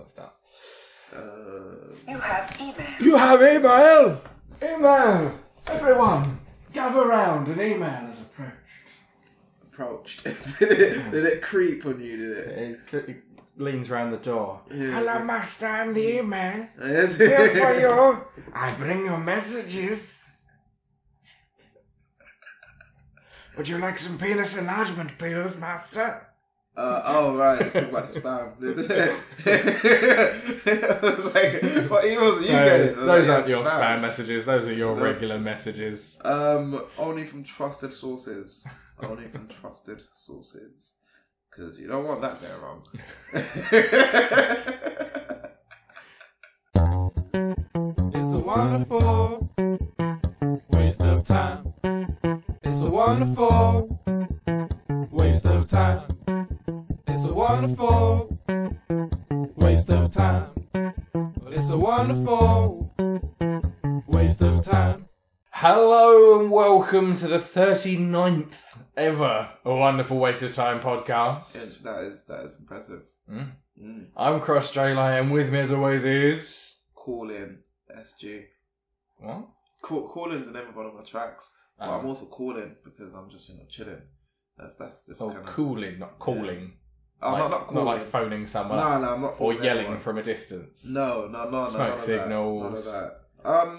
that stuff. You have email. You have email! Email! Everyone, gather round, an email is approached. Did it creep on you, did it? It leans round the door. Yeah. Hello, master, I'm the email. Yes. Here for you. I bring you messages. Would you like some penis enlargement pills, master? Oh, right. Talk about the spam. I was like, what emails are you getting? Those aren't your spam messages. Those are your regular messages. Only from trusted sources. Only from trusted sources. Because you don't want that there wrong. It's a wonderful waste of time. It's a wonderful waste of time. It's a wonderful waste of time. It's a wonderful waste of time. Hello and welcome to the 39th ever A Wonderful Waste of Time podcast. Yeah, that is impressive. I'm Cross J-Line and with me as always is... Call in SG. What? Call in is the name of one of my tracks. But I'm also calling because I'm just, chilling. That's just kind of... cooling, not calling. Yeah. Oh, like, not calling. Not like phoning someone. No, I'm not or phoning yelling anyone. From a distance. No. Smoke signals. None of that.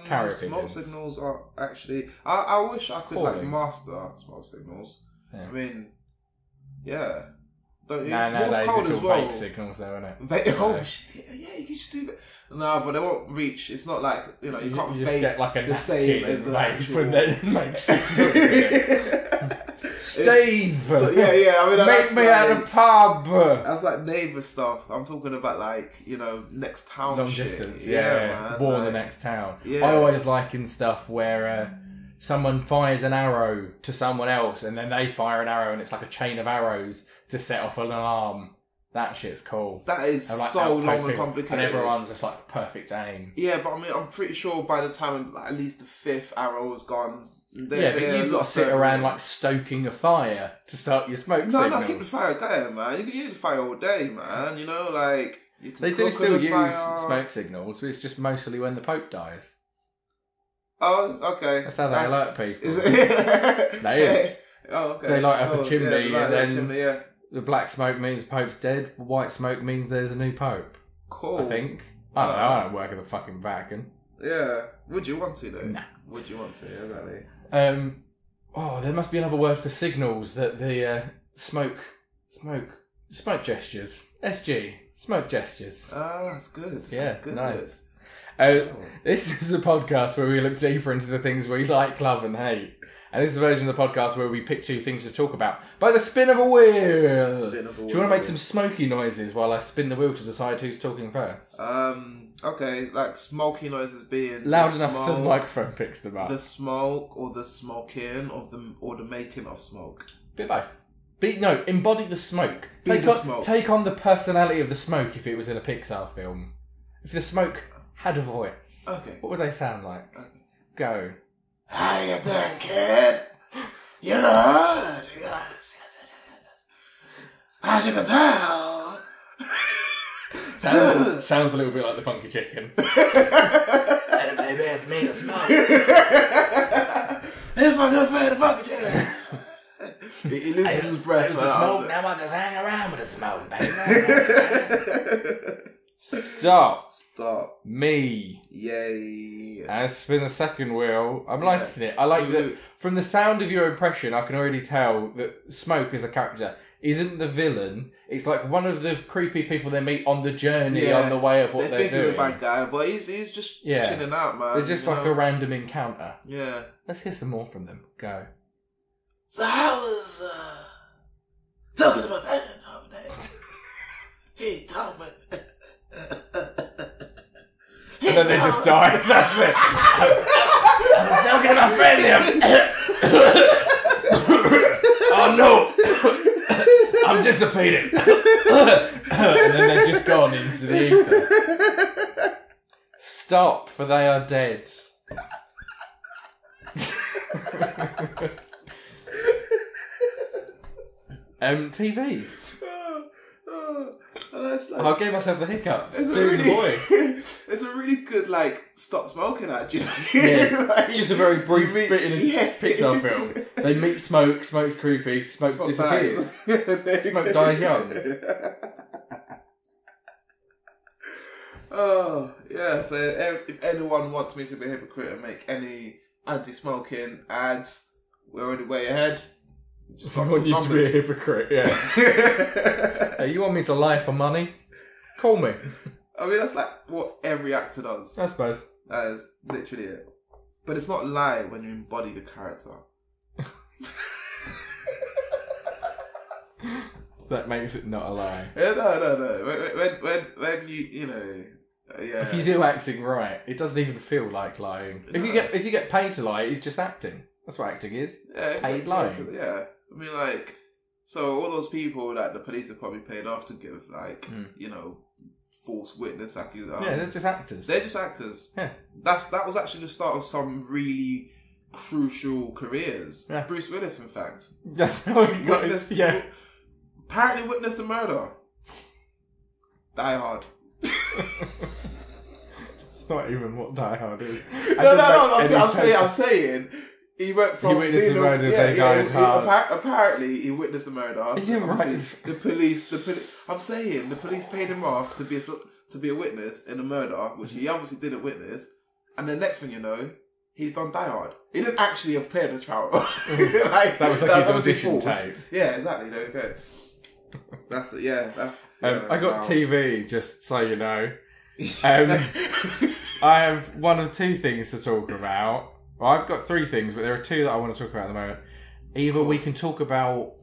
Carrier smoke pigeons. signals are actually... I wish I could Calling. master smoke signals. Yeah. I mean, yeah. Don't you? Nah, Morse nowadays code it's as all well. vape signals though, isn't it? Oh shit! Yeah, you can just do that. No, but they won't reach. It's not like you can't you just vape get like a the same napkin as and an vape actual... and then make signals. Steve! Yeah. I mean, Make that's me like, at a pub! That's like neighbour stuff. I'm talking about like next town. Long shit. distance, man. War in the like, next town. Yeah. I always like in stuff where someone fires an arrow to someone else and then they fire an arrow and it's like a chain of arrows to set off an alarm. That shit's cool. That is And, like, so outpost long and people, complicated. and everyone's just like perfect aim. Yeah, but I mean, I'm pretty sure by the time like, at least the fifth arrow is gone. But you've got to sit around like stoking a fire to start your smoke signals. No, keep the fire going, man. You need the fire all day, man. You can They do cook still on the use fire. smoke signals, but it's just mostly when the Pope dies. Oh, okay. That's how they alert people. Is it? That is. Oh, okay. They light up a chimney they light and up a then chimney, yeah. the black smoke means the Pope's dead. White smoke means there's a new Pope. Cool. I think. I don't know. I don't work at the fucking Vatican. Yeah. Would you want to, though? Nah. Would you want to? Exactly. There must be another word for signals that the smoke gestures. SG. Smoke gestures. Oh, that's good. Yeah, that's good. nice. This is a podcast where we look deeper into the things we like, love and hate. And this is a version of the podcast where we pick two things to talk about by the spin of a wheel. Do you want to make some smoky noises while I spin the wheel to decide who's talking first? Okay, like smoky noises being loud enough so the microphone picks them up. The smoke or the smoking or the making of smoke. Bit both. Embody the smoke. Smoke. Take on the personality of the smoke if it was in a Pixar film. If the smoke had a voice, okay, what would they sound like? Okay. Go. How you doing, kid? You good? Yes. As you can tell. Sounds a little bit like the Funky Chicken. Hey, baby, it's me, the smoke. It's my good friend, the Funky Chicken. He loses his breath. There's the smoke, now I just hang around with the smoke, baby. Stop. Me. Yay. And spin the second wheel. I'm liking it. I like that. From the sound of your impression, I can already tell that Smoke as a character isn't the villain. It's like one of the creepy people they meet on the journey, on the way of what they're doing. He's a bad guy, but he's just chilling out, man. It's just like a random encounter. Yeah. Let's hear some more from them. Go. So I was talking to my friend the other day. He told me. And then they just die. That's it. I was talking to my friend there. Oh no! I'm dissipating. And then they're just gone into the ether. Stop, for they are dead. TV. Like, I gave myself the hiccups it's doing the voice. It's a really good, like, stop smoking ad, you know? Yeah. Like, Just a very brief bit in a Pixar film. They meet Smoke, Smoke's creepy, Smoke disappears. Smoke dies young. Oh, yeah, so if anyone wants me to be a hypocrite and make any anti-smoking ads, we're already way ahead. I want you to be a hypocrite, yeah. Hey, you want me to lie for money? Call me. I mean, that's like what every actor does. I suppose. That is literally it. But it's not lie when you embody the character. That makes it not a lie. Yeah, no. When you know, yeah. If you do acting right, it doesn't even feel like lying. If you get paid to lie, it's just acting. That's what acting is. Yeah, paid lying. Yeah. I mean, like, so all those people that the police have probably paid off to give, like, you know, false witness accusations. Yeah, they're just actors. They're just actors. Yeah. That was actually the start of some really crucial careers. Yeah. Bruce Willis, in fact. That's how he got his, yeah. Apparently witnessed a murder. Die Hard. It's not even what Die Hard is. I'm saying he went from he witnessed the murder. They died hard. Apparently, he witnessed the murder. He didn't write. The police. I'm saying the police paid him off to be a witness in a murder, which he obviously didn't witness. And the next thing you know, he's done Die Hard. He didn't actually appear in the trial. That was like his audition tape. Yeah, exactly. There we go. That's it. Yeah. I got TV, just so you know. I have one of two things to talk about. Well, I've got three things, but there are two that I want to talk about at the moment. Either we can talk about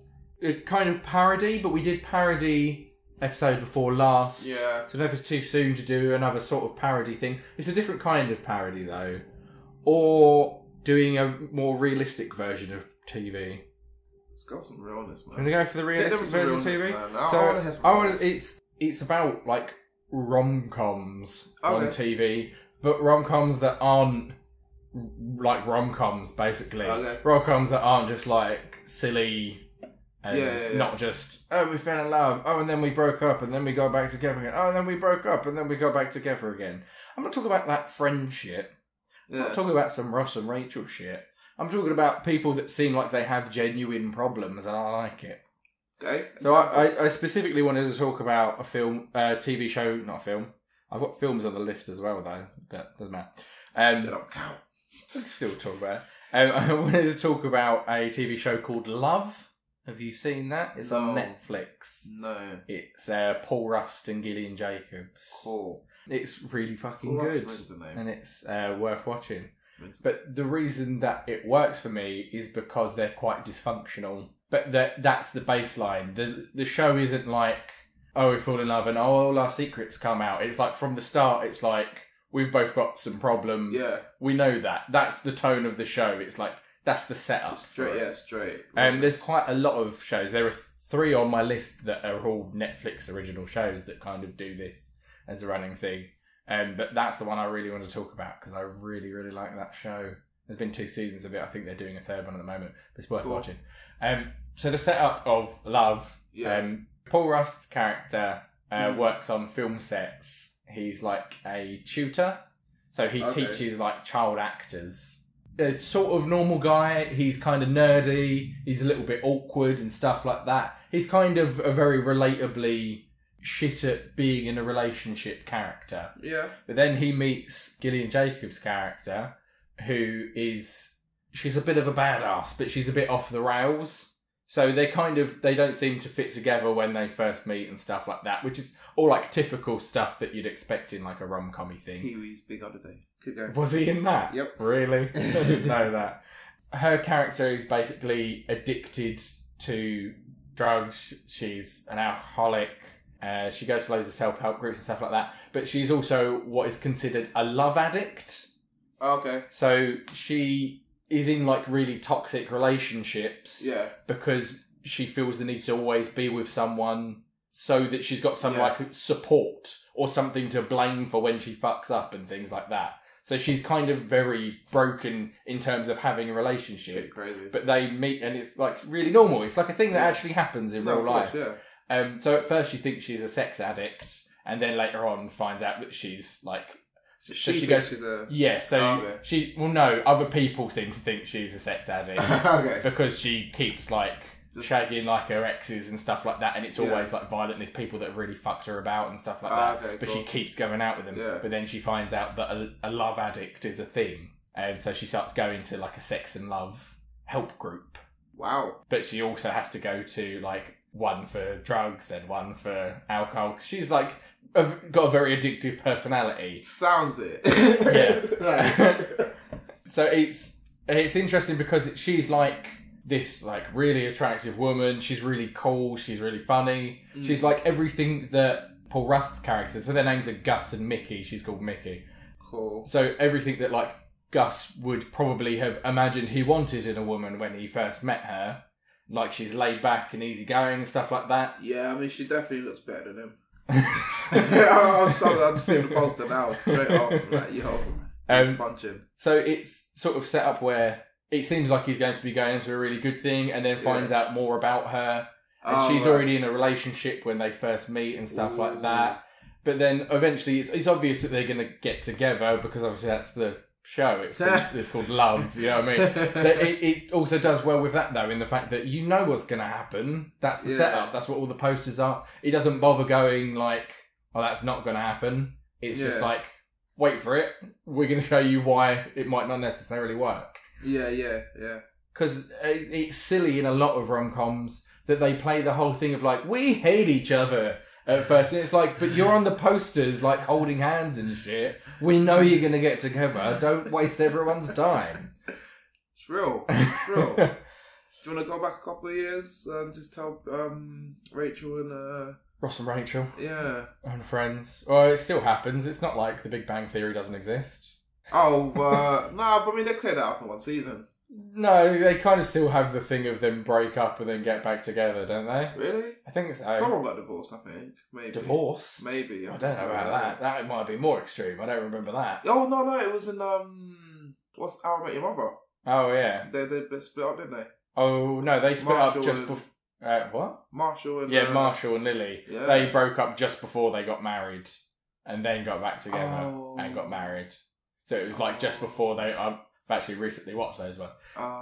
a kind of parody, but we did parody episode before last. Yeah. So I don't know if it's too soon to do another sort of parody thing. It's a different kind of parody, though. Or doing a more realistic version of TV. Let's go with some realness, man. I'm going to go for the realistic version of TV. It's about, like, rom-coms on TV, but rom-coms that aren't like rom-coms, basically. Okay. Rom-coms that aren't just like silly and not just, oh, we fell in love, oh, and then we broke up, and then we go back together again, oh, and then we broke up, and then we go back together again. I'm not talking about that friend shit. I'm not talking about some Ross and Rachel shit. I'm talking about people that seem like they have genuine problems, and I like it. Okay. So I specifically wanted to talk about a film, TV show, not a film. I've got films on the list as well, though. That doesn't matter. They don't count. I can still talk about it. I wanted to talk about a TV show called Love. Have you seen that? It's on Netflix. No. It's Paul Rust and Gillian Jacobs. Cool. It's really fucking Paul good. Rust, and it's worth watching. But the reason that it works for me is because they're quite dysfunctional. But that's the baseline. The show isn't like, oh, we fall in love and all our secrets come out. It's like from the start, it's like, we've both got some problems. Yeah. We know that. That's the tone of the show. It's like, that's the setup. Straight. There's quite a lot of shows. There are 3 on my list that are all Netflix original shows that kind of do this as a running thing. But that's the one I really want to talk about because I really, really like that show. There's been 2 seasons of it. I think they're doing a 3rd one at the moment. But it's worth watching. So the setup of Love, Paul Rust's character works on film sets. He's like a tutor. So he teaches like child actors. A sort of normal guy. He's kind of nerdy. He's a little bit awkward and stuff like that. He's kind of a very relatably shit at being in a relationship character. Yeah. But then he meets Gillian Jacobs' character, who is... She's a bit of a badass, but she's a bit off the rails. So they don't seem to fit together when they first meet and stuff like that, which is all like typical stuff that you'd expect in like a rom-com-y thing. Pee-wee's Big Holiday. Keep going. Was he in that? Yep. Really? I didn't know that. Her character is basically addicted to drugs. She's an alcoholic. She goes to loads of self-help groups and stuff like that. But she's also what is considered a love addict. Okay. So she is in like really toxic relationships because she feels the need to always be with someone so that she's got some like support or something to blame for when she fucks up and things like that. So she's kind of very broken in terms of having a relationship. Crazy. But they meet and it's like really normal. It's like a thing that actually happens in real life. So at first she thinks she's a sex addict, and then later on finds out that she's like. So she goes. She's a... Yeah. So okay. she. Well, no. Other people seem to think she's a sex addict. Okay. Because she keeps like shagging like her exes and stuff like that, and it's always like violent. There's people that have really fucked her about and stuff like that. Okay, but cool. she keeps going out with them. Yeah. But then she finds out that a love addict is a thing, and so she starts going to like a sex and love help group. Wow. But she also has to go to like one for drugs and one for alcohol. She's like got a very addictive personality. Sounds it. Yeah. So it's interesting because she's like this like really attractive woman. She's really cool. She's really funny. She's like everything that Paul Rust's characters. So their names are Gus and Mickey. She's called Mickey. Cool. So everything that like Gus would probably have imagined he wanted in a woman when he first met her. Like she's laid back and easygoing and stuff like that. Yeah, I mean she definitely looks better than him. I'm seeing the poster now straight off. Like, yo, punching. So it's sort of set up where it seems like he's going to be going into a really good thing, and then finds out more about her, and she's already in a relationship when they first meet and stuff like that. But then eventually, it's obvious that they're going to get together because obviously that's the show. It's called Love. You know what I mean? But it also does well with that though, in the fact that you know what's going to happen. That's the setup. That's what all the posters are. It doesn't bother going like, "Oh, that's not going to happen." It's just like, wait for it. We're going to show you why it might not necessarily work. Yeah. Because it's silly in a lot of rom-coms that they play the whole thing of like, we hate each other at first. And it's like, but you're on the posters like holding hands and shit. We know you're going to get together. Don't waste everyone's time. It's real. It's real. Do you want to go back a couple of years and just tell Rachel and... Ross and Rachel. Yeah. And Friends. Well, it still happens. It's not like The Big Bang Theory doesn't exist. Oh, no, but I mean, they cleared that up in one season. No, they kind of still have the thing of them break up and then get back together, don't they? Really? I think so. Someone got divorced, I think. Maybe. Divorce? Maybe. I don't know about that. That might be more extreme. I don't remember that. Oh, no, it was in, what's How I Met Your Mother? Oh, yeah. They split up, didn't they? Oh, no, they split Marshall up just before... what? Marshall and... Yeah, Marshall and Lily. Yeah. They broke up just before they got married. And then got back together and got married. So it was like just before they... I've actually recently watched those ones.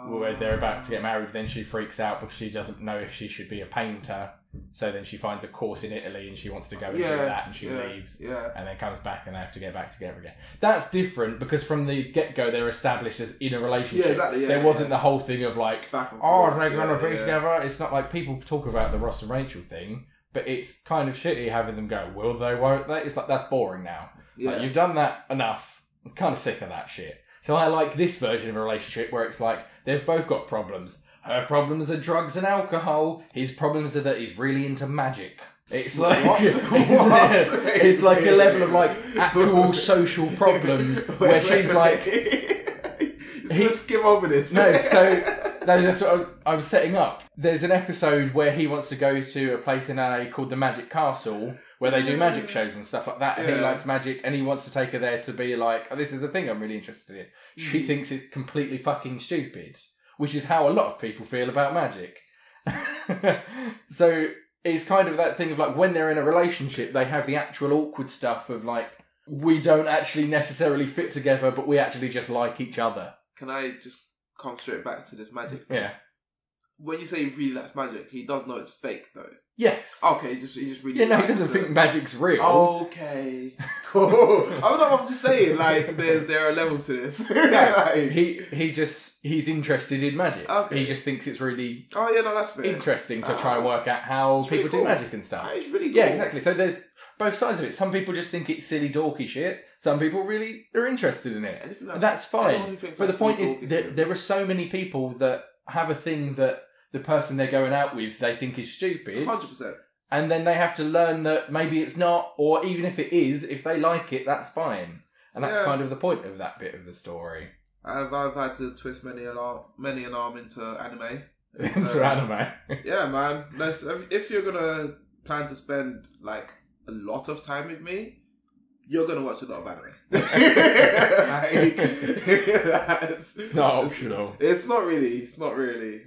Where they're about to get married, then she freaks out because she doesn't know if she should be a painter. So then she finds a course in Italy and she wants to go and do that, and she leaves. Yeah. And then comes back and they have to get back together again. That's different because from the get-go they're established as in a relationship. Yeah, exactly. Yeah, there wasn't the whole thing of like, back and oh, forth. they're going to be together. It's not like people talk about the Ross and Rachel thing, but it's kind of shitty having them go, will they, won't they? It's like, that's boring now. Yeah. Like, you've done that enough. I'm kind of sick of that shit. So I like this version of a relationship where it's like, they've both got problems. Her problems are drugs and alcohol. His problems are that he's really into magic. It's like it's like a level of like actual social problems where she's like, he's gonna skim over this. No, so that's what I was setting up. There's an episode where he wants to go to a place in LA called the Magic Castle, where they do magic shows and stuff like that, and he likes magic, and he wants to take her there to be like, oh, this is the thing I'm really interested in. She thinks it's completely fucking stupid, which is how a lot of people feel about magic. So it's kind of that thing of like, when they're in a relationship, they have the actual awkward stuff of like, we don't actually necessarily fit together, but we actually just like each other. Can I just come straight back to this magic thing? Yeah. When you say he really likes magic, he does know it's fake, though. Yes. Okay, he just really. Yeah, no, he doesn't think magic's real. Okay, cool. I'm just saying, like, there are levels to this. Yeah, he's interested in magic. Okay. He just thinks it's really that's fair. interesting to try and work out how people really cool. do magic and stuff. It's really cool. Yeah, exactly. So there's both sides of it. Some people just think it's silly, dorky shit. Some people really are interested in it. And that's fine. But the point is that there are so many people that have a thing that the person they're going out with they think is stupid. 100%. And then they have to learn that maybe it's not, or even if it is, if they like it, that's fine. And that's kind of the point of that bit of the story. I've had to twist many an arm into anime. Into anime. Yeah, man. If you're gonna plan to spend like a lot of time with me, you're gonna watch a lot of anime. It's not optional. It's not really.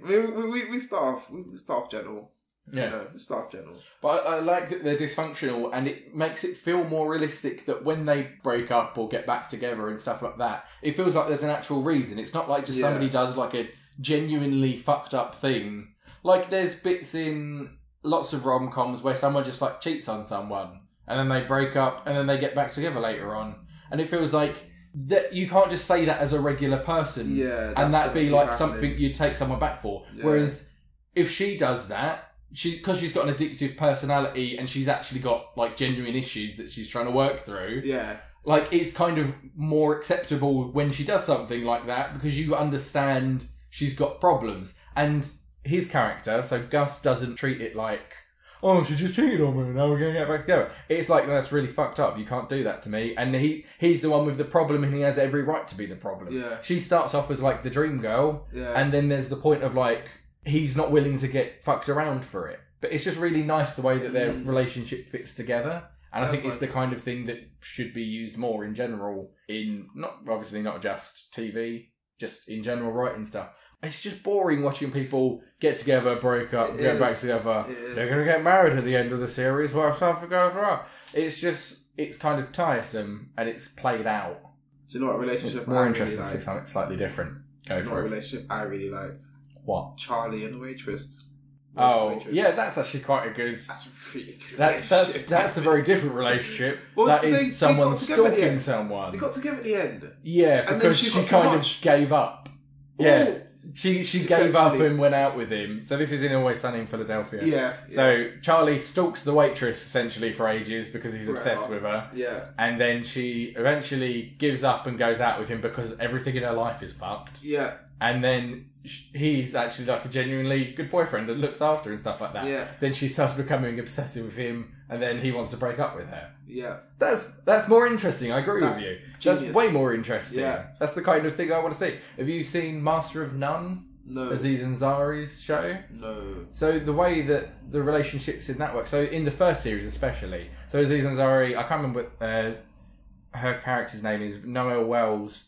I mean, we start off gentle. Yeah. You know, staff general. But I like that they're dysfunctional, and it makes it feel more realistic that when they break up or get back together and stuff like that, it feels like there's an actual reason. It's not like just somebody does like a genuinely fucked up thing. Like there's bits in lots of rom-coms where someone just like cheats on someone, and then they break up, and then they get back together later on. And it feels like that you can't just say that as a regular person, and that be like something you'd take someone back for. Yeah. Whereas if she does that, because she's got an addictive personality and she's actually got like genuine issues that she's trying to work through. Yeah. Like it's kind of more acceptable when she does something like that because you understand she's got problems. And his character, so Gus, doesn't treat it like, oh, she just cheated on me, now we're going to get back together. It's like, that's really fucked up. You can't do that to me. And he's the one with the problem, and he has every right to be the problem. Yeah. She starts off as like the dream girl, and then there's the point of like, he's not willing to get fucked around for it. But it's just really nice the way that their relationship fits together. And I think it's the kind of thing that should be used more in general in, obviously not just TV, just in general writing stuff. It's just boring watching people get together, break up, get back together. They're going to get married at the end of the series. What if something goes wrong? It's kind of tiresome and it's played out. Do you know what relationship it's more interesting to see something slightly different. Go for it. Relationship I really liked? What? Charlie and the Waitress. Yeah, that's actually quite a good. That's a really good. That's a very different relationship. Well, that is someone stalking someone. They got together at the end. Yeah, because she kind of gave up. Yeah, she gave up and went out with him. So this is in Always Sunny in Philadelphia. Yeah. So Charlie stalks the waitress essentially for ages because he's obsessed with her. Yeah. And then she eventually gives up and goes out with him because everything in her life is fucked. Yeah. And then he's actually like a genuinely good boyfriend that looks after her and stuff like that. Yeah. Then she starts becoming obsessive with him, and then he wants to break up with her. Yeah. That's more interesting. I agree with you. Genius. That's way more interesting. Yeah. That's the kind of thing I want to see. Have you seen Master of None? No. Aziz Ansari's show? No. So the way that the relationships in that work, so in the first series especially, so Aziz Ansari, I can't remember what her character's name is, Noel Wells.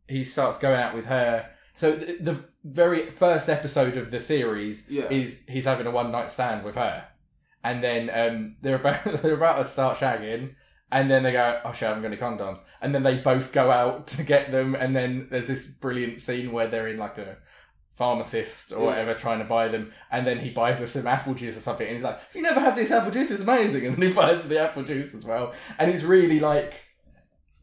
He starts going out with her. So the very first episode of the series is he's having a one-night stand with her. And then they're about to start shagging. And then they go, oh shit, I haven't got any condoms. And then they both go out to get them. And then there's this brilliant scene where they're in like a pharmacist or whatever trying to buy them. And then he buys her some apple juice or something. And he's like, you never had this apple juice? It's amazing. And then he buys the apple juice as well. And it's really like...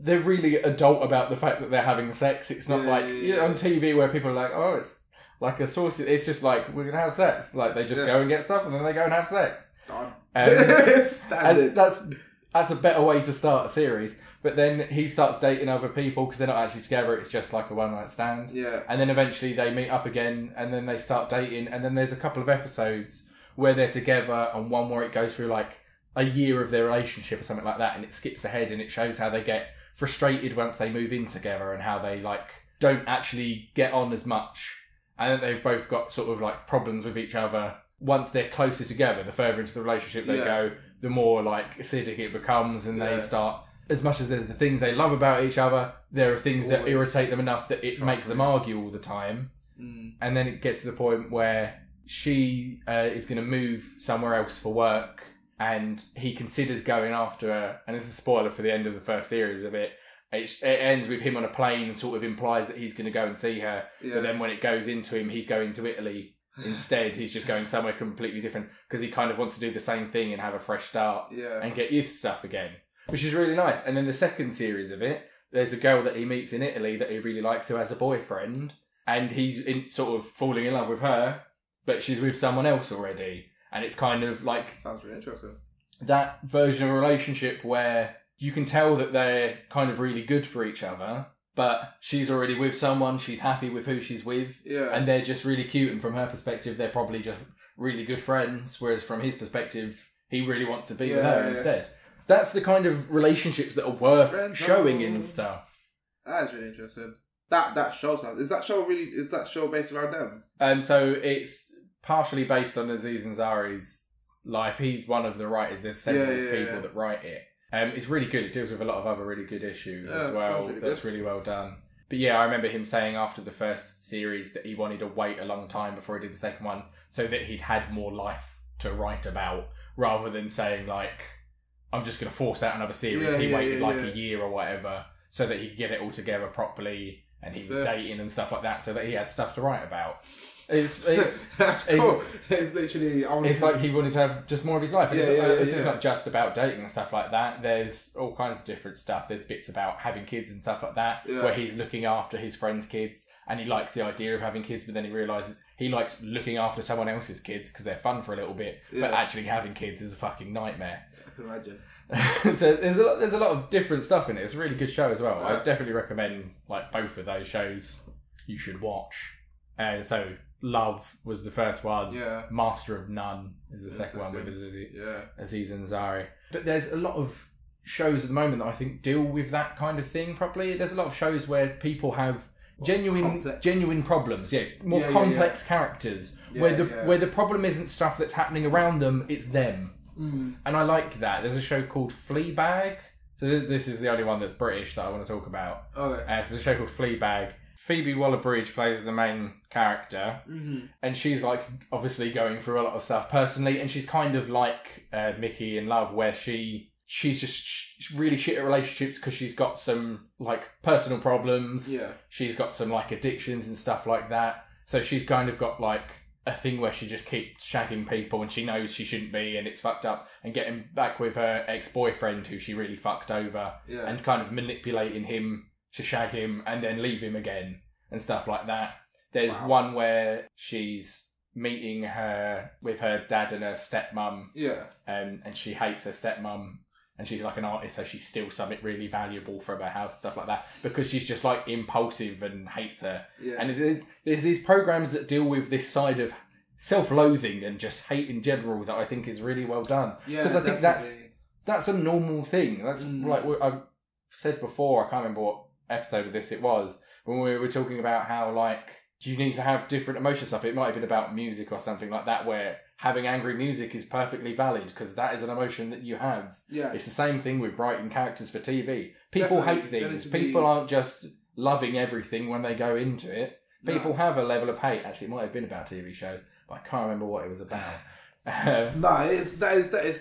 They're really adult about the fact that they're having sex. It's not you know, on TV where people are like, oh, it's like a saucy... It's just like, we're going to have sex. Like, they just go and get stuff and then they go and have sex. Standard. That's a better way to start a series. But then he starts dating other people because they're not actually together. It's just like a one-night stand. Yeah. And then eventually they meet up again and then they start dating. And then there's a couple of episodes where they're together and one where it goes through like a year of their relationship or something like that. And it skips ahead and it shows how they get frustrated once they move in together and how they like don't actually get on as much, and that they've both got sort of like problems with each other. Once they're closer together, the further into the relationship they go, the more like acidic it becomes, and they start, as much as there's the things they love about each other, there are things that irritate them enough that it makes them argue all the time. And then it gets to the point where she is going to move somewhere else for work, and he considers going after her, and this is a spoiler for the end of the first series of it. It ends with him on a plane and sort of implies that he's going to go and see her. But then when it goes into him, he's going to Italy instead. He's just going somewhere completely different because he kind of wants to do the same thing and have a fresh start and get used to stuff again, which is really nice. And then the second series of it, there's a girl that he meets in Italy that he really likes who has a boyfriend, and he's sort of falling in love with her, but she's with someone else already. And it's kind of like... Sounds really interesting. That version of a relationship where you can tell that they're kind of really good for each other, but she's already with someone, she's happy with who she's with, and they're just really cute, and from her perspective, they're probably just really good friends, whereas from his perspective, he really wants to be with her instead. That's the kind of relationships that are worth showing in stuff. That is really interesting. That show sounds... Is that show based around them? So it's partially based on Aziz Ansari's life. He's one of the writers. There's several people that write it. It's really good. It deals with a lot of other really good issues as well. Really That's really well done. But yeah, I remember him saying after the first series that he wanted to wait a long time before he did the second one so that he'd had more life to write about, rather than saying, like, I'm just going to force out another series. He waited a year or whatever so that he could get it all together properly, and he was dating and stuff like that so that he had stuff to write about. It's cool. It's literally... It's like he wanted to have just more of his life. It's not just about dating and stuff like that. There's all kinds of different stuff. There's bits about having kids and stuff like that, where he's looking after his friends' kids, and he likes the idea of having kids, but then he realises he likes looking after someone else's kids because they're fun for a little bit, but actually having kids is a fucking nightmare. I can imagine. So there's a lot of different stuff in it. It's a really good show as well. I definitely recommend, like, both of those shows you should watch. So Love was the first one. Yeah. Master of None is the second one with Aziz Ansari. But there's a lot of shows at the moment that I think deal with that kind of thing properly. There's a lot of shows where people have genuine problems. More complex characters where the problem isn't stuff that's happening around them, it's them. And I like that. There's a show called Fleabag. So this is the only one that's British that I want to talk about. Okay. So there's a show called Fleabag. Phoebe Waller-Bridge plays the main character, and she's, like, obviously going through a lot of stuff personally, and she's kind of like Mickey in Love, where she's just really shit at relationships because she's got some, like, personal problems. Yeah. She's got some, like, addictions and stuff like that. So she's kind of got, like, a thing where she just keeps shagging people, and she knows she shouldn't be, and it's fucked up, and getting back with her ex-boyfriend who she really fucked over, and kind of manipulating him to shag him and then leave him again and stuff like that. There's one where she's meeting with her dad and her stepmum, and she hates her stepmum, and she's like an artist, so she steals something really valuable from her house, stuff like that, because she's just, like, impulsive and hates her. And there's these programs that deal with this side of self-loathing and just hate in general that I think is really well done, because I think that's a normal thing. That's like what I've said before. I can't remember what episode of this it was, when we were talking about how, like, you need to have different emotion stuff. It might have been about music or something like that, where having angry music is perfectly valid because that is an emotion that you have. It's the same thing with writing characters for TV. People hate things. People aren't just loving everything when they go into it. People have a level of hate. Actually, it might have been about TV shows, but I can't remember what it was about. It's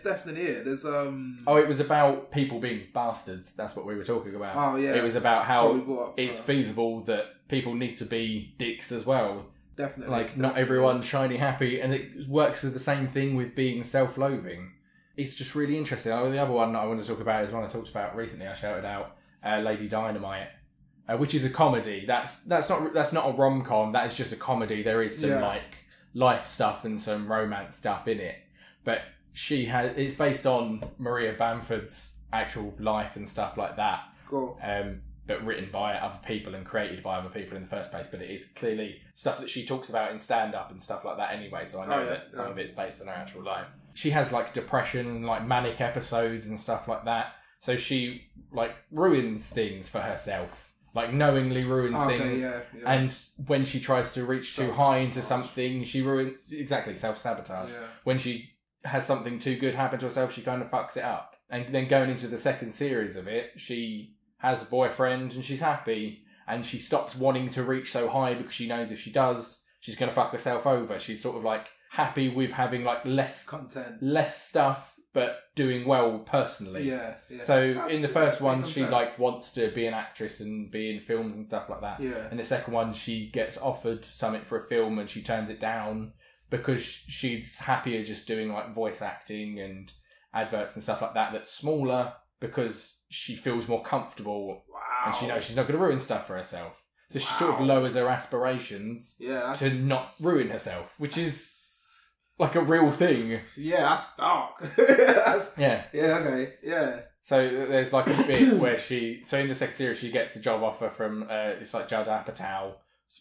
definitely it. There's it was about people being bastards. That's what we were talking about. It was about how it's feasible that people need to be dicks as well. Definitely. Like, not everyone's shiny happy, and it works with the same thing with being self-loathing. It's just really interesting. The other one that I want to talk about is one I talked about recently. I shouted out Lady Dynamite, which is a comedy. That's not a rom-com. That is just a comedy. There is some like life stuff and some romance stuff in it, but it's based on Maria Bamford's actual life and stuff like that. Cool. But written by other people and created by other people in the first place. But it is clearly stuff that she talks about in stand-up and stuff like that anyway, so I know that some of it's based on her actual life. She has, like, depression and, like, manic episodes and stuff like that. So she, like, ruins things for herself. Like, knowingly ruins things. And when she tries to reach too high into something, she ruins... Exactly, self-sabotage. Yeah. When she has something too good happen to herself, she kind of fucks it up. And then going into the second series of it, she has a boyfriend and she's happy, and she stops wanting to reach so high because she knows if she does, she's going to fuck herself over. She's sort of, like, happy with having, like, less content, less stuff, but doing well personally. So in the first one, she, like, wants to be an actress and be in films and stuff like that. In the second one, she gets offered something for a film and she turns it down because she's happier just doing, like, voice acting and adverts and stuff like that that's smaller, because she feels more comfortable and she knows she's not going to ruin stuff for herself. So she sort of lowers her aspirations to not ruin herself, which is like a real thing. Yeah, that's dark. So there's like a bit where so in the second series, she gets a job offer from, it's like Judd Apatow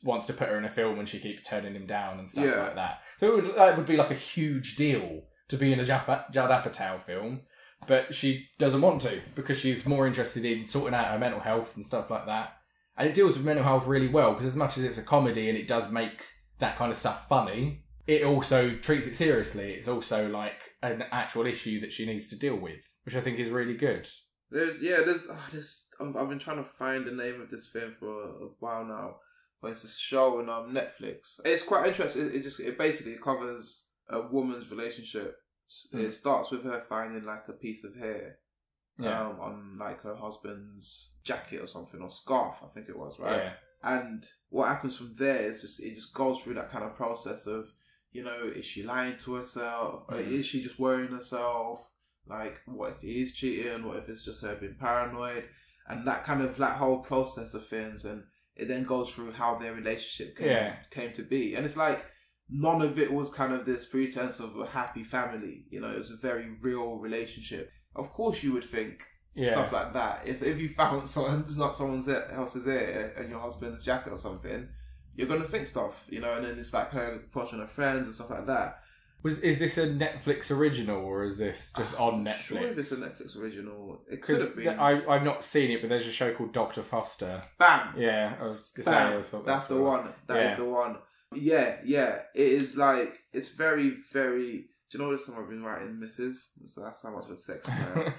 wants to put her in a film and she keeps turning him down and stuff like that. So it would be like a huge deal to be in a Judd Apatow film. But she doesn't want to because she's more interested in sorting out her mental health and stuff like that. And it deals with mental health really well, because as much as it's a comedy and it does make that kind of stuff funny, it also treats it seriously. It's also like an actual issue that she needs to deal with, which I think is really good. I've been trying to find the name of this film for a while now, but it's a show on Netflix. It's quite interesting. It basically covers a woman's relationship. It starts with her finding like a piece of hair, on like her husband's jacket or something, or scarf, I think it was, right? Yeah. And what happens from there is it just goes through that kind of process of, you know, is she lying to herself? Or is she just worrying herself? Like, what if he is cheating? What if it's just her being paranoid? And that kind of that whole process of things, and it then goes through how their relationship came to be. And it's like, none of it was kind of this pretense of a happy family. You know, it was a very real relationship. Of course you would think stuff like that. If you found someone else's hair in your husband's jacket or something, you're going to think stuff, you know, and then it's like her approaching her friends and stuff like that. Is this a Netflix original, or is this just on Netflix? Sure, if it's a Netflix original. It could have been. I've not seen it, but there's a show called Dr. Foster. Bam! Yeah, I was going to say. That's the one. That is the one. Yeah. It is like, it's very, very... Do you know this time I've been writing Mrs.? That's how much of a sex term.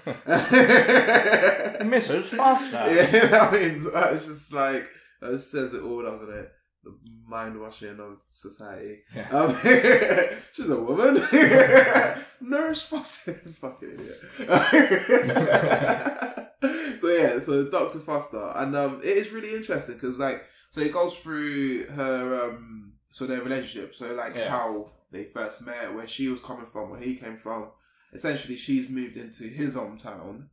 Mrs. Foster. Yeah, I mean, it's just like, it says it all, doesn't it? The mind washing of society. Yeah. She's a woman. Nurse Foster. Fucking idiot. So Dr. Foster, and it is really interesting because so it goes through her their relationship. So how they first met, where she was coming from, where he came from. Essentially, she's moved into his hometown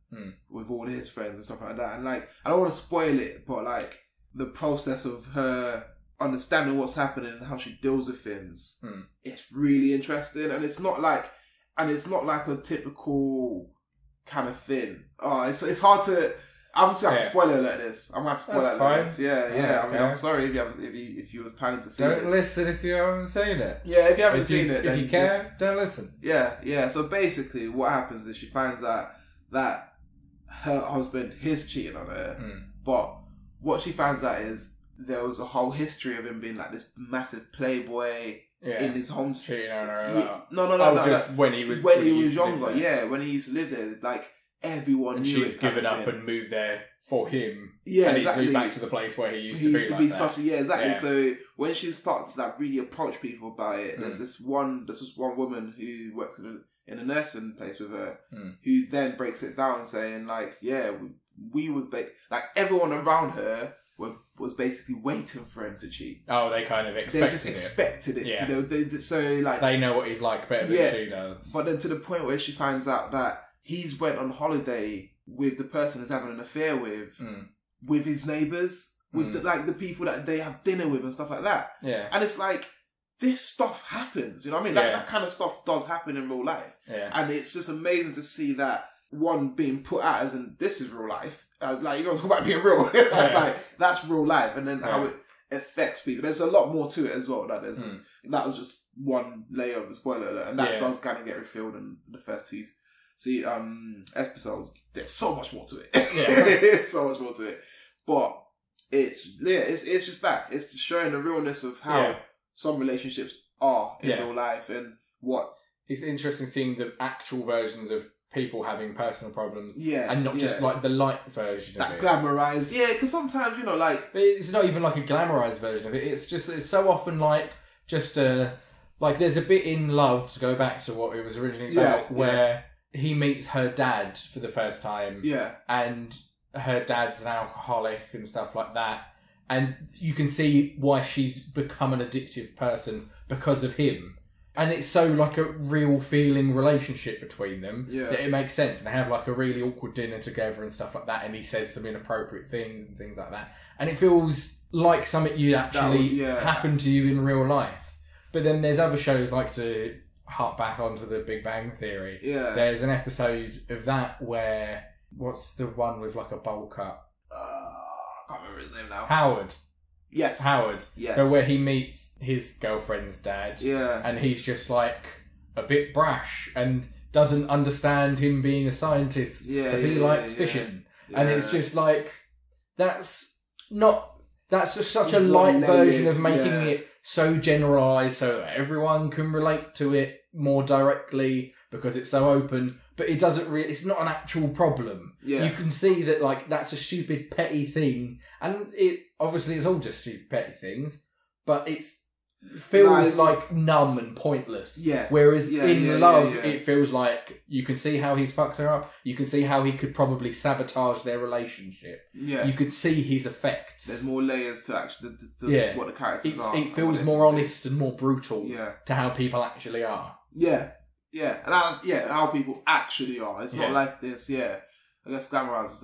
with all his friends and stuff like that. And I don't want to spoil it, but the process of her understanding what's happening and how she deals with things, it's really interesting. And it's not like a typical kind of thing. Oh, it's hard to. I'm just have to spoil it like this. I'm gonna have to spoil it like this. Yeah. I mean, I'm sorry if you were planning to see this. Don't listen if you haven't seen it. Yeah, if you haven't seen it, if you can, don't listen. Yeah. So basically, what happens is she finds out that her husband is cheating on her, but what she finds out is there was a whole history of him being like this massive playboy in his home. Cheating on her. No. Just when he was younger. Yeah, when he used to live there, everyone knew it. She's given up and moved there for him. Yeah, and exactly. he's moved back to the place where he used to be. Exactly. Yeah. So when she starts to really approach people about it, there's this one woman who works in a nursing place with her, who then breaks it down, saying we would everyone around her was basically waiting for him to cheat. Oh, they kind of expected it. They just expected it. Yeah. They know what he's like better than she does. But then to the point where she finds out that he's went on holiday with the person he's having an affair with his neighbours, with the people that they have dinner with and stuff like that. Yeah. And it's this stuff happens, you know what I mean? That kind of stuff does happen in real life. Yeah. And it's just amazing to see that one being put out as in, this is real life. You're going to talk about being real. That's real life. And then how it affects people. There's a lot more to it as well. That was just one layer of the spoiler alert. And that does kind of get revealed in the first two episodes. There's so much more to it. It's so much more to it. But it's just that. It's showing the realness of how some relationships are in real life, and what... It's interesting seeing the actual versions of people having personal problems, and not just the light version of it. That glamorized, because sometimes, But it's not even a glamorized version of it. It's so often there's a bit in Love, to go back to what it was originally about, where he meets her dad for the first time, and her dad's an alcoholic and stuff like that, and you can see why she's become an addictive person because of him. And it's so a real feeling relationship between them that it makes sense. And they have a really awkward dinner together and stuff like that. And he says some inappropriate things and things like that. And it feels like something you'd actually happen to you in real life. But then there's other shows, to hark back onto the Big Bang Theory. Yeah. There's an episode of that where, what's the one with a bowl cut? I can't remember his name now. Howard. Yes. Howard. Yes. So where he meets his girlfriend's dad. Yeah. And he's just a bit brash and doesn't understand him being a scientist because he likes fishing. Yeah. And it's just that's just such a light version of making it so generalised so that everyone can relate to it more directly because it's so open. but it doesn't really. It's not an actual problem. Yeah. You can see that like that's a stupid petty thing, and it obviously it's all just stupid petty things, but it feels like numb and pointless. Yeah. Whereas in love, it feels like you can see how he's fucked her up. You can see how he could probably sabotage their relationship. Yeah. You could see his effects. There's more layers to actually what the characters are. It feels more honest and more brutal Yeah. to how people actually are. Yeah. Yeah. And how people actually are. It's not like this, I guess glamorized is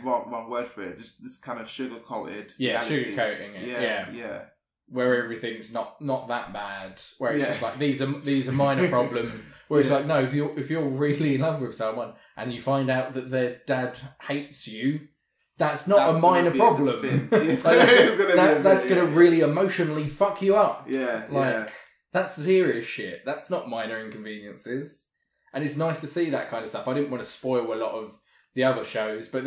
wrong word for it. Just this kind of sugar-coated reality. Sugar-coating it. Yeah. Where everything's not that bad. Where it's just like these are minor problems. Where it's like, no, if you're really in love with someone and you find out that their dad hates you, that's not a minor problem. That's going to really emotionally fuck you up. Yeah. That's serious shit. That's not minor inconveniences. And it's nice to see that kind of stuff. I didn't want to spoil a lot of the other shows, but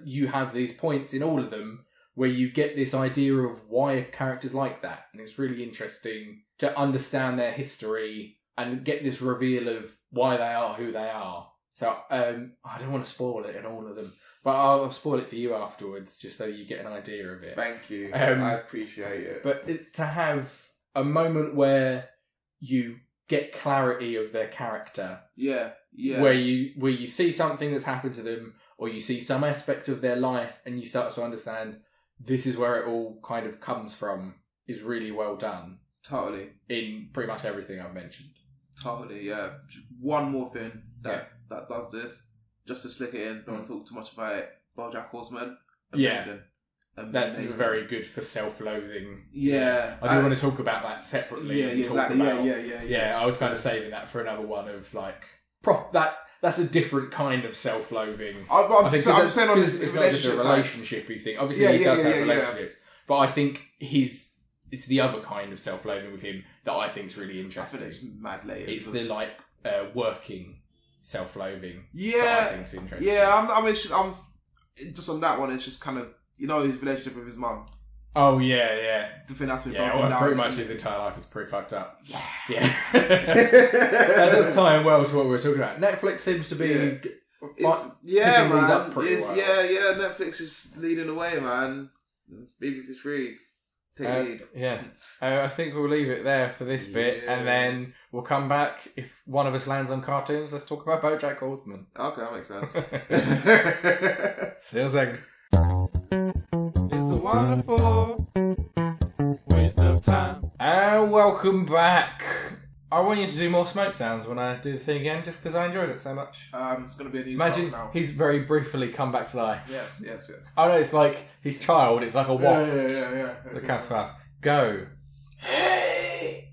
you have these points in all of them where you get this idea of why a character's like that. And it's really interesting to understand their history and get this reveal of why they are who they are. So I don't want to spoil it in all of them, but I'll spoil it for you afterwards just so you get an idea of it. Thank you. I appreciate it. But to have a moment where you get clarity of their character. Yeah. Where you see something that's happened to them, or you see some aspect of their life and you start to understand this is where it all kind of comes from, is really well done. Totally. In pretty much everything I've mentioned. Totally, yeah. Just one more thing that does this, just to slick it in, don't want to talk too much about it. BoJack Horseman. Amazing. That's very good for self-loathing. Yeah. I do want to talk about that separately. Yeah, I was kind of saving that for another one of like... That's a different kind of self-loathing. I'm saying on this, it's not just a relationship-y thing. Obviously, he does have relationships, but I think it's the other kind of self-loathing with him that I think is really interesting. I think it's mad layers. It's the working self-loathing. Yeah, that I think's interesting. Yeah. I'm just on that one. It's just kind of his relationship with his mum. Oh yeah. The thing that's been pretty much his entire life is pretty fucked up. Yeah. That does tie in well to what we were talking about. Netflix seems to be picking these up pretty well. Yeah. Netflix is leading the way, man. BBC Three, take lead. Yeah. I think we'll leave it there for this bit, and then we'll come back. If one of us lands on cartoons, let's talk about BoJack Horseman. Okay, that makes sense. See you in a second. It's a wonderful waste of time. And welcome back. I want you to do more smoke sounds when I do the thing again, just because I enjoyed it so much. It's going to be an easy Imagine now. He's very briefly come back to life. Yes. Oh no, it's like his child. It's like a waft. Yeah. The cat's fast. Go. Hey,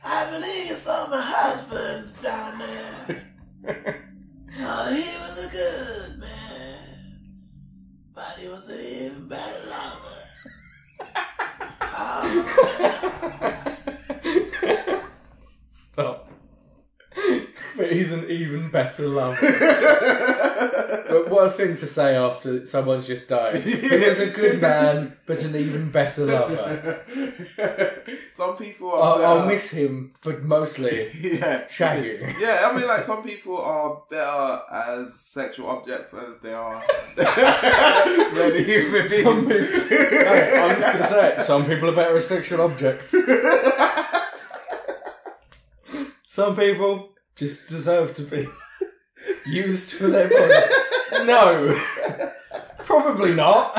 I believe you saw my husband down there. Oh, he was a good man, but he was an even better lover. Stop. But he's an even better lover. But what a thing to say after someone's just died. He was a good man, but an even better lover. Some people are I'll miss him, but mostly shagging. Yeah, I mean, like, some people are better as sexual objects as they are really human beings. I'm just going to say it. Some people are better as sexual objects. Some people just deserve to be used for their body. No. Probably not.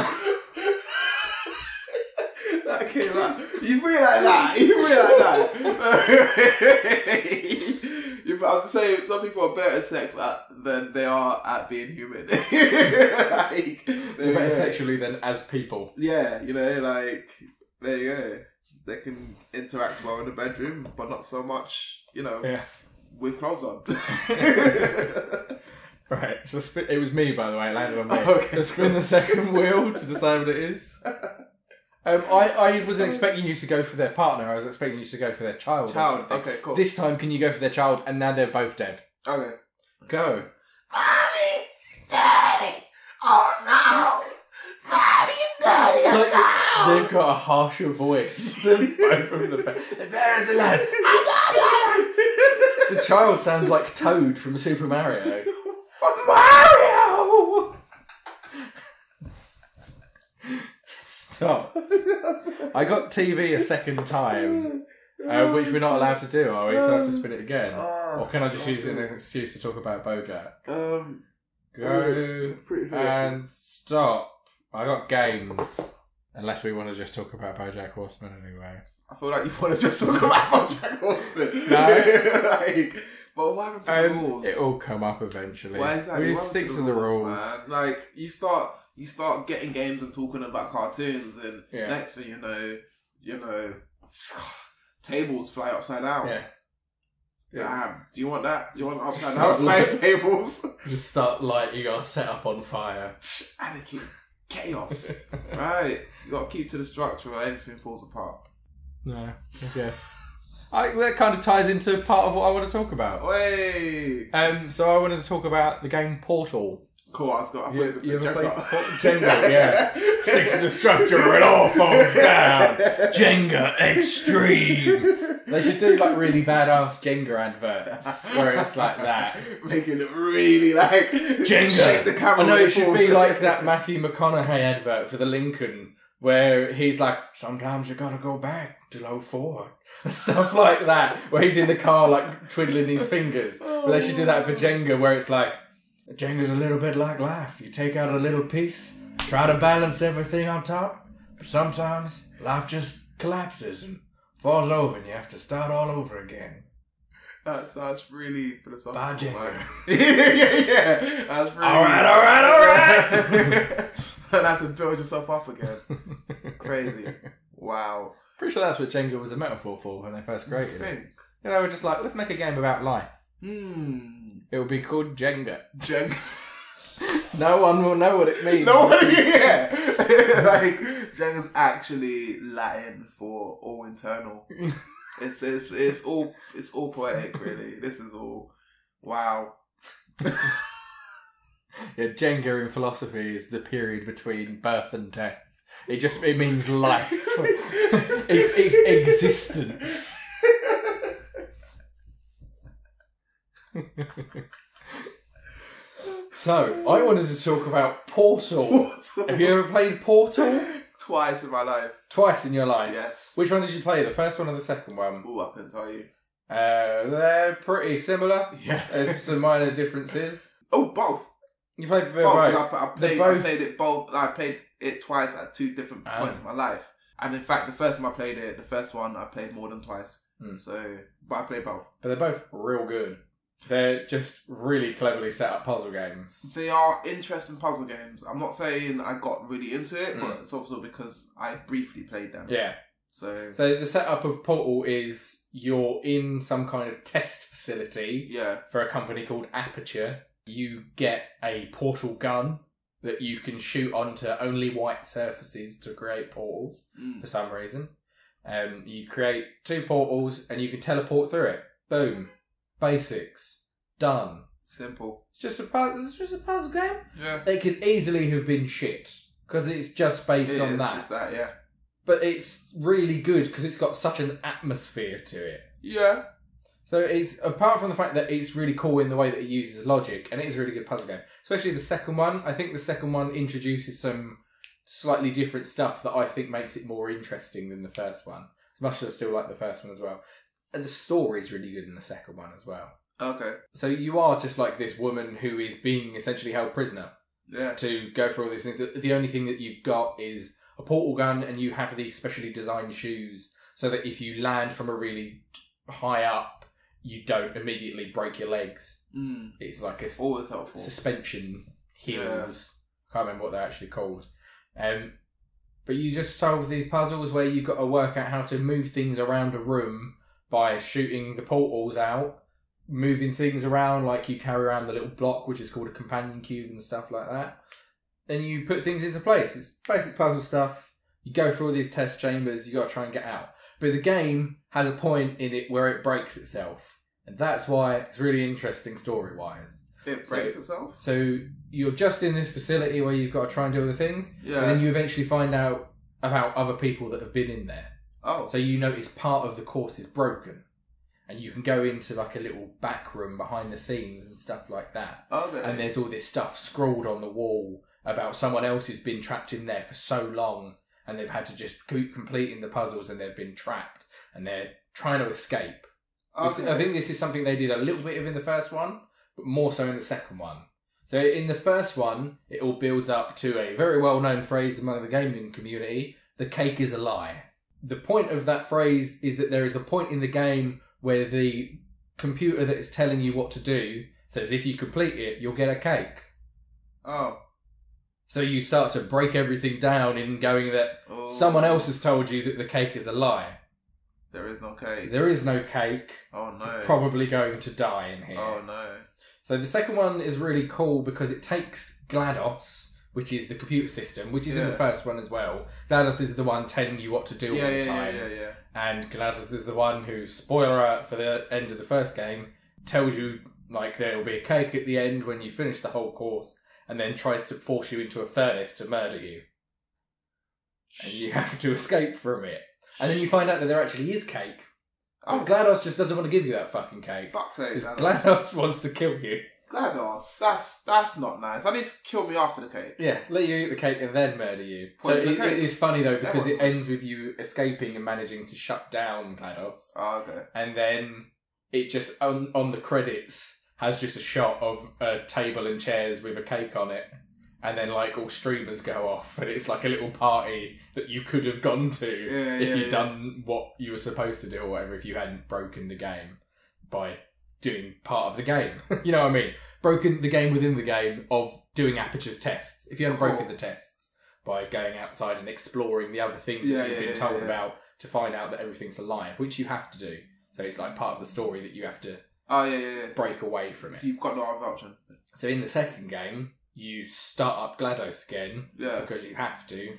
That came out. You feel like that. I'm just saying, some people are better at sex than they are at being human. Like, they're better sexually than as people. Yeah, like, there you go. They can interact well in the bedroom, but not so much, with clothes on. Right, it was me, by the way. It landed on me. Okay. Just spin the second wheel to decide what it is. I wasn't expecting you to go for their partner. I was expecting you to go for their child. Okay, cool. This time, can you go for their child? And now they're both dead. Okay. Go. Mommy, Daddy, oh no, Mommy and Daddy are gone. They've got a harsher voice than both of the parents. The parents are like, I got it. The child sounds like Toad from Super Mario. What's Mario! Stop. I got TV a second time, which we're not allowed to do, are we? So I have to spin it again. Or can I just use it as an excuse to talk about BoJack? Go and stop. I got games. Unless we want to just talk about BoJack Horseman anyway. I feel like you want to just talk about BoJack Horseman. No. But what happened to the rules? It'll come up eventually. Why is that? We stick to the rules. Man. Like, you start getting games and talking about cartoons, and next thing you know, tables fly upside down. Yeah. Damn. Do you want that? Do you want upside down flying tables? Just start lighting your setup on fire. Anarchy. Chaos. Right. You got to keep to the structure or everything falls apart. No, I guess. That kind of ties into part of what I want to talk about. Way. So I wanted to talk about the game Portal. Cool, I played you ever played Jenga? Yeah. Sticks to the structure or it all falls down. Jenga Extreme. They should do like really badass Jenga adverts where it's like that. Making it really like Jenga. Shake the camera. I know it should be like that Matthew McConaughey advert for the Lincoln where he's like, sometimes you gotta go back to 04. Stuff like that. Where he's in the car like twiddling his fingers. But they should do that for Jenga where it's like, Jenga's a little bit like life. You take out a little piece, try to balance everything on top, but sometimes life just collapses and falls over and you have to start all over again. That's really philosophical. Bye, Jenga. yeah. That's really... Alright. And have to build yourself up again. Crazy. Wow. Pretty sure that's what Jenga was a metaphor for when they first created it. You know, they were just like, let's make a game about life. It would be called Jenga. Jenga. No one will know what it means. No one, yeah. Like, Jenga's actually Latin for all internal. It's all poetic, really. This is all wow. Yeah, Jenga in philosophy is the period between birth and death. It means life. It's existence. So, I wanted to talk about Portal. Have you ever played Portal? Twice in my life. Twice in your life? Yes. Which one did you play? The first one or the second one? Ooh, I couldn't tell you. They're pretty similar. Yeah. There's some minor differences. Oh, both. You played both? I played it both. I played it twice at two different points in my life. And in fact, the first time I played it, the first one I played more than twice. So, but I played both. But they're both real good. They're just really cleverly set up puzzle games. They are interesting puzzle games. I'm not saying I got really into it, but it's also because I briefly played them. Yeah. So the setup of Portal is you're in some kind of test facility for a company called Aperture. You get a portal gun that you can shoot onto only white surfaces to create portals for some reason. You create 2 portals and you can teleport through it. Boom. Basics. Done. Simple. It's just a puzzle game. Yeah. It could easily have been shit because it's just based on that. Just that, yeah. But it's really good because it's got such an atmosphere to it. Yeah. So it's, apart from the fact that it's really cool in the way that it uses logic, and it is a really good puzzle game. Especially the second one. I think the second one introduces some slightly different stuff that I think makes it more interesting than the first one. As much as I still like the first one as well. And the story is really good in the second one as well. Okay. So you are just like this woman who is being essentially held prisoner. Yeah. To go through all these things. The only thing that you've got is a portal gun, and you have these specially designed shoes so that if you land from a really high up, you don't immediately break your legs. It's like a always helpful suspension heels. Can't remember what they're actually called. But you just solve these puzzles where you've got to work out how to move things around a room by shooting the portals out, moving things around, like you carry around the little block, which is called a companion cube and stuff like that. And you put things into place. It's basic puzzle stuff. You go through all these test chambers, you got to try and get out. But the game has a point in it where it breaks itself. And that's why it's really interesting story-wise. It breaks itself? So you're just in this facility where you've got to try and do other things. Yeah. And then you eventually find out about other people that have been in there. Oh. So you notice part of the course is broken. and you can go into like a little back room behind the scenes and stuff like that. Okay. And there's all this stuff scrawled on the wall about someone else who's been trapped in there for so long, and they've had to just keep completing the puzzles, and they've been trapped, and they're trying to escape. Okay. I think this is something they did a little bit of in the first one, but more so in the second one. So in the first one, it all builds up to a very well-known phrase among the gaming community: the cake is a lie. The point of that phrase is that there is a point in the game where the computer that is telling you what to do says if you complete it, you'll get a cake. Oh. So you start to break everything down in going that someone else has told you that the cake is a lie. There is no cake. There is no cake. Oh no. You're probably going to die in here. Oh no. So the second one is really cool because it takes GLaDOS, which is the computer system, which is in the first one as well. GLaDOS is the one telling you what to do all the time. Yeah. And GLaDOS is the one who, spoiler alert for the end of the first game, tells you like there'll be a cake at the end when you finish the whole course, and then tries to force you into a furnace to murder you. And you have to escape from it. And then you find out that there actually is cake. Oh, GLaDOS just doesn't want to give you that fucking cake. Fuck's sake, Because GLaDOS wants to kill you. GLaDOS, that's not nice. At least kill me after the cake. Yeah, let you eat the cake and then murder you. So Poison the it cake. is funny though because it Everyone ends with you escaping and managing to shut down GLaDOS. Oh, okay. And then it just, on the credits, has just a shot of a table and chairs with a cake on it. And then like all streamers go off and it's like a little party that you could have gone to if you'd done what you were supposed to do or whatever, if you hadn't broken the game by doing part of the game. You know what I mean? Broken the game within the game of doing Aperture's tests. If you hadn't broken the tests by going outside and exploring the other things that you've been told about to find out that everything's a lie, which you have to do. So it's like part of the story that you have to break away from it. So you've got no other option. So in the second game, you start up GLaDOS again because you have to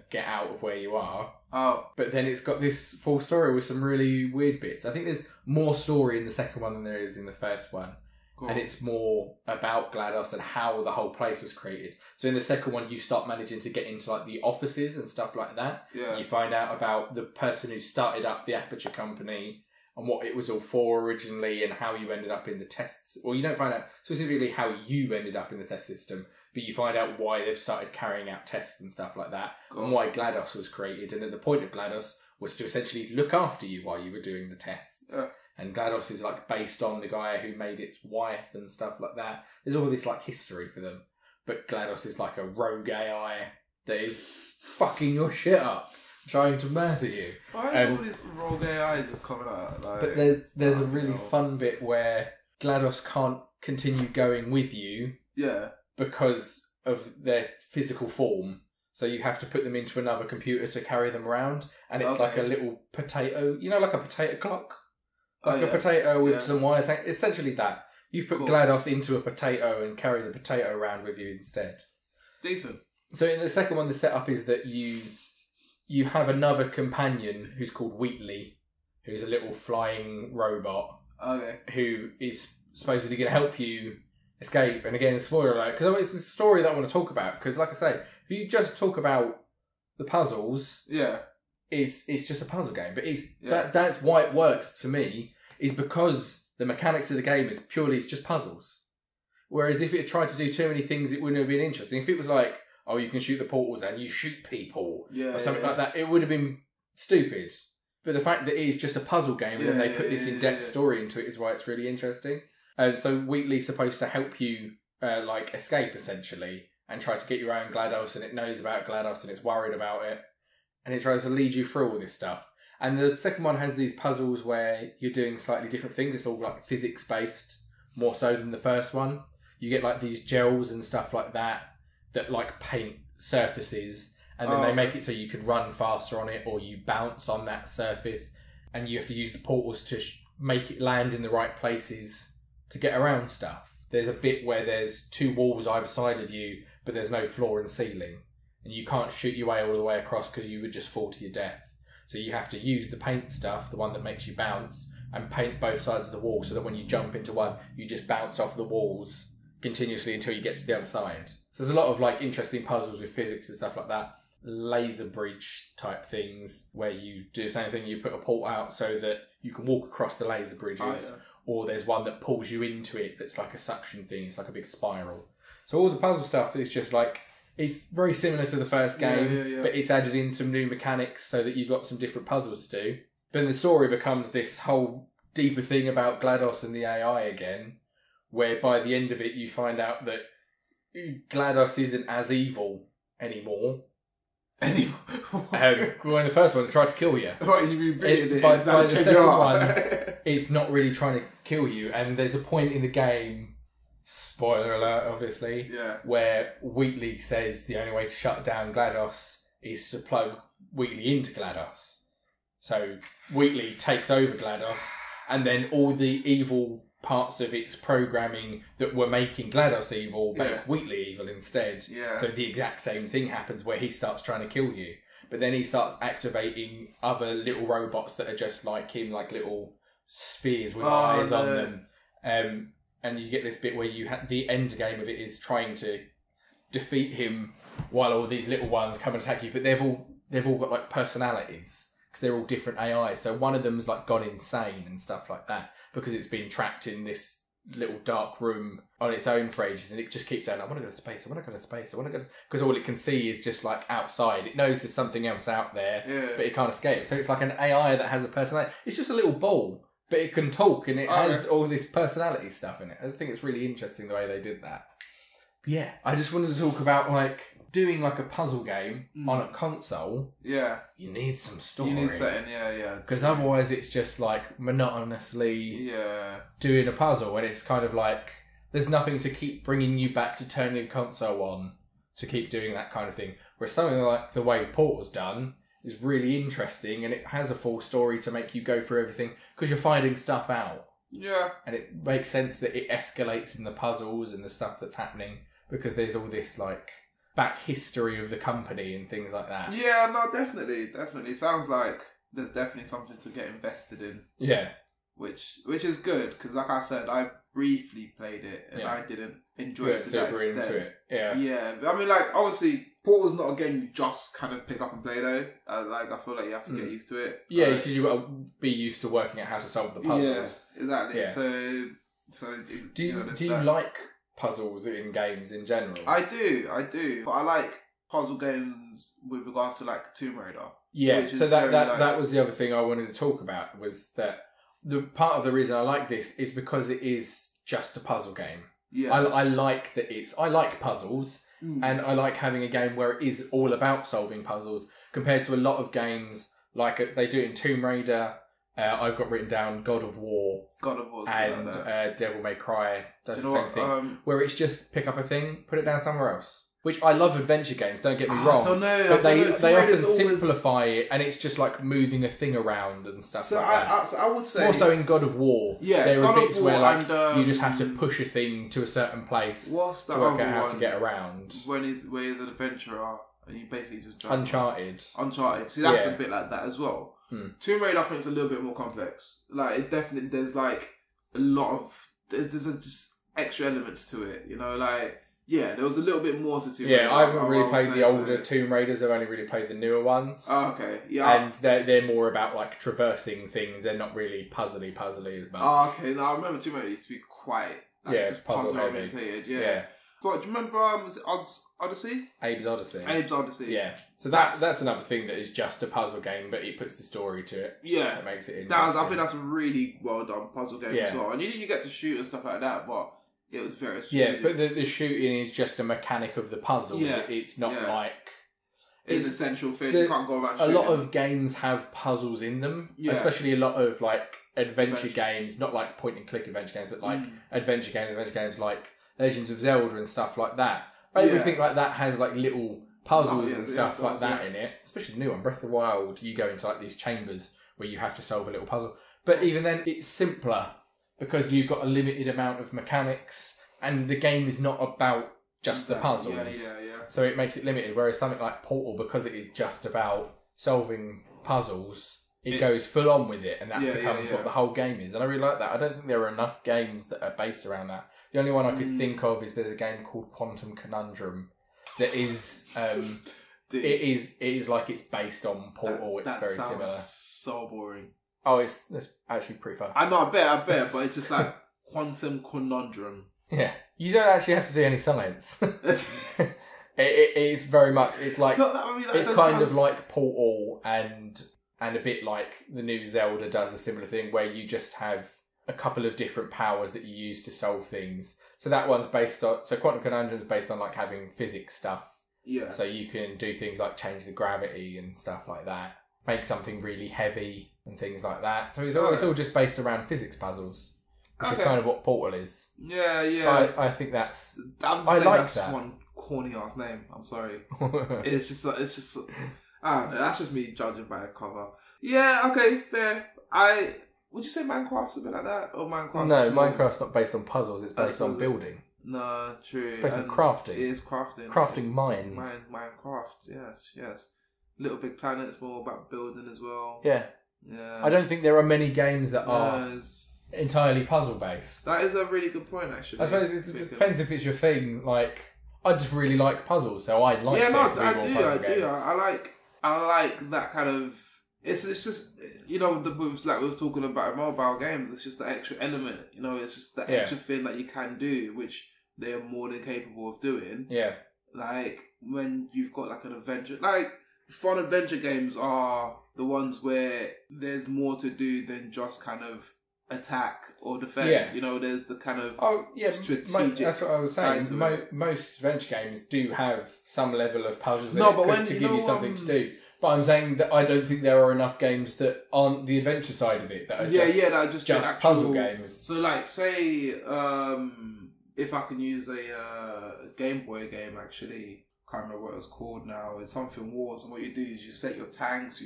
get out of where you are. Oh. But then it's got this full story with some really weird bits. I think there's more story in the second one than there is in the first one. Cool. And it's more about GLaDOS and how the whole place was created. So in the second one, you start managing to get into like the offices and stuff like that. Yeah. You find out about the person who started up the Aperture company and what it was all for originally and how you ended up in the tests. Well, you don't find out specifically how you ended up in the test system, but you find out why they've started carrying out tests and stuff like that, and why GLaDOS was created, and that the point of GLaDOS was to essentially look after you while you were doing the tests. And GLaDOS is like based on the guy who made its wife and stuff like that. There's all this like history for them, but GLaDOS is like a rogue AI that is fucking your shit up, trying to murder you. Why is all this rogue AI just coming out? Like, but there's a really fun bit where GLaDOS can't continue going with you because of their physical form. So you have to put them into another computer to carry them around. And it's like a little potato, you know, like a potato clock? Like a potato with some wires. Essentially that. You put GLaDOS into a potato and carry the potato around with you instead. Decent. So in the second one, the setup is that you have another companion who's called Wheatley, who's a little flying robot. Who is supposedly going to help you escape. And again, spoiler alert, because it's the story that I want to talk about. Because like I say, if you just talk about the puzzles, it's just a puzzle game. But that's why it works for me, is because the mechanics of the game is purely, it's just puzzles. Whereas if it tried to do too many things, it wouldn't have been interesting. If it was like, oh, you can shoot the portals and you shoot people or something like that, it would have been stupid. But the fact that it is just a puzzle game and they put this in-depth story into it is why it's really interesting. So Wheatley's supposed to help you like escape, essentially, and try to get you around GLaDOS, and it knows about GLaDOS and it's worried about it. And it tries to lead you through all this stuff. And the second one has these puzzles where you're doing slightly different things. It's all like physics-based, more so than the first one. You get like these gels and stuff like that like paint surfaces, and then they make it so you can run faster on it, or you bounce on that surface, and you have to use the portals to make it land in the right places to get around stuff. There's a bit where there's two walls either side of you, but there's no floor and ceiling, and you can't shoot your way all the way across because you would just fall to your death. So you have to use the paint stuff, the one that makes you bounce, and paint both sides of the wall so that when you jump into one, you just bounce off the walls continuously until you get to the other side. So there's a lot of like interesting puzzles with physics and stuff like that. laser bridge type things where you do the same thing. You put a port out so that you can walk across the laser bridges, or there's one that pulls you into it that's like a suction thing. It's like a big spiral. So all the puzzle stuff is just like, it's very similar to the first game, but it's added in some new mechanics so that you've got some different puzzles to do. Then the story becomes this whole deeper thing about GLaDOS and the AI again, where by the end of it you find out that GLaDOS isn't as evil anymore. Well, in the first one, they tried to kill you. By the second one, it's not really trying to kill you, and there's a point in the game, spoiler alert, obviously, where Wheatley says the only way to shut down GLaDOS is to plug Wheatley into GLaDOS. So Wheatley takes over GLaDOS, and then all the evil parts of its programming that were making GLaDOS evil make Wheatley evil instead. So the exact same thing happens where he starts trying to kill you. But then he starts activating other little robots that are just like him, like little spheres with eyes on them. And you get this bit where the end game of it is trying to defeat him while all these little ones come and attack you. But they've all got like personalities because they're all different AI. So one of them's like gone insane and stuff like that because it's been trapped in this little dark room on its own for ages, and it just keeps saying, I want to go to space, I want to go to space, I want to go to... Because all it can see is just like outside. It knows there's something else out there, but it can't escape. So it's like an AI that has a personality. It's just a little ball, but it can talk, and it has all this personality stuff in it. I think it's really interesting the way they did that. But yeah, I just wanted to talk about like doing like a puzzle game on a console. You need some story. You need something, because otherwise it's just like monotonously doing a puzzle, and it's kind of like there's nothing to keep bringing you back to turn your console on to keep doing that kind of thing. Whereas something like the way Portal's done is really interesting, and it has a full story to make you go through everything because you're finding stuff out. And it makes sense that it escalates in the puzzles and the stuff that's happening because there's all this like back history of the company and things like that. Definitely. It sounds like there's definitely something to get invested in. Which is good because, like I said, I briefly played it and I didn't enjoy it to that extent. Into it. I mean, like obviously, Portal's not a game you just kind of pick up and play though. Like I feel like you have to get used to it. Because you've got to be used to working out how to solve the puzzles. Exactly. So do you like puzzles in games in general? I do. But I like puzzle games with regards to like Tomb Raider. So that was the other thing I wanted to talk about, was that the part of the reason I like this is because it is just a puzzle game. I like that I like puzzles, and I like having a game where it is all about solving puzzles compared to a lot of games like they do it in Tomb Raider. I've got written down God of War and Devil May Cry does the same thing, where it's just pick up a thing, put it down somewhere else. Which I love adventure games, don't get me wrong. I don't know. But they often simplify it, and it's just like moving a thing around and stuff like that. So I would say... More so in God of War, there are bits where like you just have to push a thing to a certain place to work out how to get around. Where he's an adventurer, and you basically just... Uncharted. See, that's a bit like that as well. Tomb Raider, I think, is a little bit more complex. Like, it definitely... There's like a lot of... There's just extra elements to it, you know, like... Yeah, there was a little bit more to Tomb Raider. I haven't really played the older Tomb Raiders. I've only really played the newer ones. Oh, okay. Yeah. And they're more about like traversing things. They're not really puzzly as much. Oh, okay. No, I remember Tomb Raider used to be quite just puzzle orientated. Yeah. But do you remember was it Odyssey? Abe's Odyssey. Abe's Odyssey. Yeah. So that's another thing that is just a puzzle game, but it puts the story to it. Yeah. That makes it interesting. I think that's a really well done puzzle game as well. And you get to shoot and stuff like that, but it was very strategic. but the shooting is just a mechanic of the puzzle. It's not like... It's an essential thing. You can't go around shooting. A lot of games have puzzles in them, especially a lot of like adventure games, not like point and click adventure games, but like adventure games like Legends of Zelda and stuff like that. Everything like that has like little puzzles and stuff like that in it. Especially the new one, Breath of the Wild, you go into like these chambers where you have to solve a little puzzle. But even then, it's simpler because you've got a limited amount of mechanics and the game is not about just the puzzles. So it makes it limited. Whereas something like Portal, because it is just about solving puzzles, it goes full on with it, and that becomes what the whole game is. And I really like that. I don't think there are enough games that are based around that. The only one I could think of is there's a game called Quantum Conundrum that is it is like it's based on Portal. It's very similar. So boring. Oh, that's actually pretty fun. I know, I bet, but it's just like quantum conundrum. Yeah, you don't actually have to do any science. It is very much. It's like it's kind of like Portal and a bit like the new Zelda does a similar thing where you just have a couple of different powers that you use to solve things. So that one's based on Quantum Conundrum is based on like having physics stuff. Yeah. So you can do things like change the gravity and stuff like that, make something really heavy and things like that. So it's all just based around physics puzzles, which is kind of what Portal is. Yeah. I think that's. I like that. One corny ass name. I'm sorry. it's just. I don't know. That's just me judging by the cover. Yeah. Okay. Fair. Would you say Minecraft's a bit like that, or Minecraft? No, Minecraft's not based on puzzles. It's based on building. No, true. It's based on crafting. It is crafting. Crafting mines. Minecraft. Yes. Little Big Planet's more about building as well. Yeah. I don't think there are many games that are entirely puzzle based. That is a really good point, actually. I suppose it depends if it's your thing. Like, I just really like puzzles, so I'd like. Yeah, no, I do. I like that kind of. It's just we were talking about mobile games. It's just the extra element, It's just the extra thing that you can do, which they are more than capable of doing. Yeah, like when you've got like an adventure, like fun adventure games are the ones where there's more to do than just kind of attack or defend. Yeah. There's the kind of strategic. That's what I was saying. Most adventure games do have some level of puzzles to give you something to do. But I'm saying that I don't think there are enough games that aren't the adventure side of it that are that are just actual, puzzle games. So, like, say, if I can use a Game Boy game, actually, can't remember what it was called now. It's something Wars, and what you do is you set your tanks,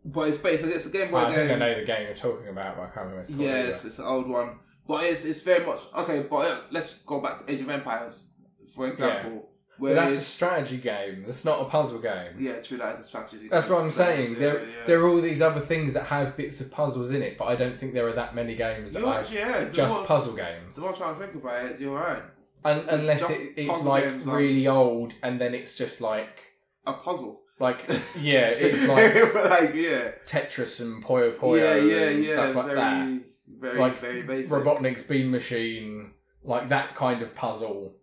but it's basically it's a Game Boy game. I think I know the game you're talking about, but I can't remember what it's called. Yeah, it's an old one, but it's very much okay. But let's go back to Age of Empires, for example. Yeah. But that's a strategy game. That's not a puzzle game. Yeah, true. That is a strategy game. That's what I'm saying. There are all these other things that have bits of puzzles in it, but I don't think there are that many games that are just puzzle games. The more I'm trying to think about it, you're right. Unless it's like really old, and then it's just like a puzzle. Like it's like Tetris and Puyo Puyo and stuff like that. Very basic. Robotnik's Beam Machine, like that kind of puzzle.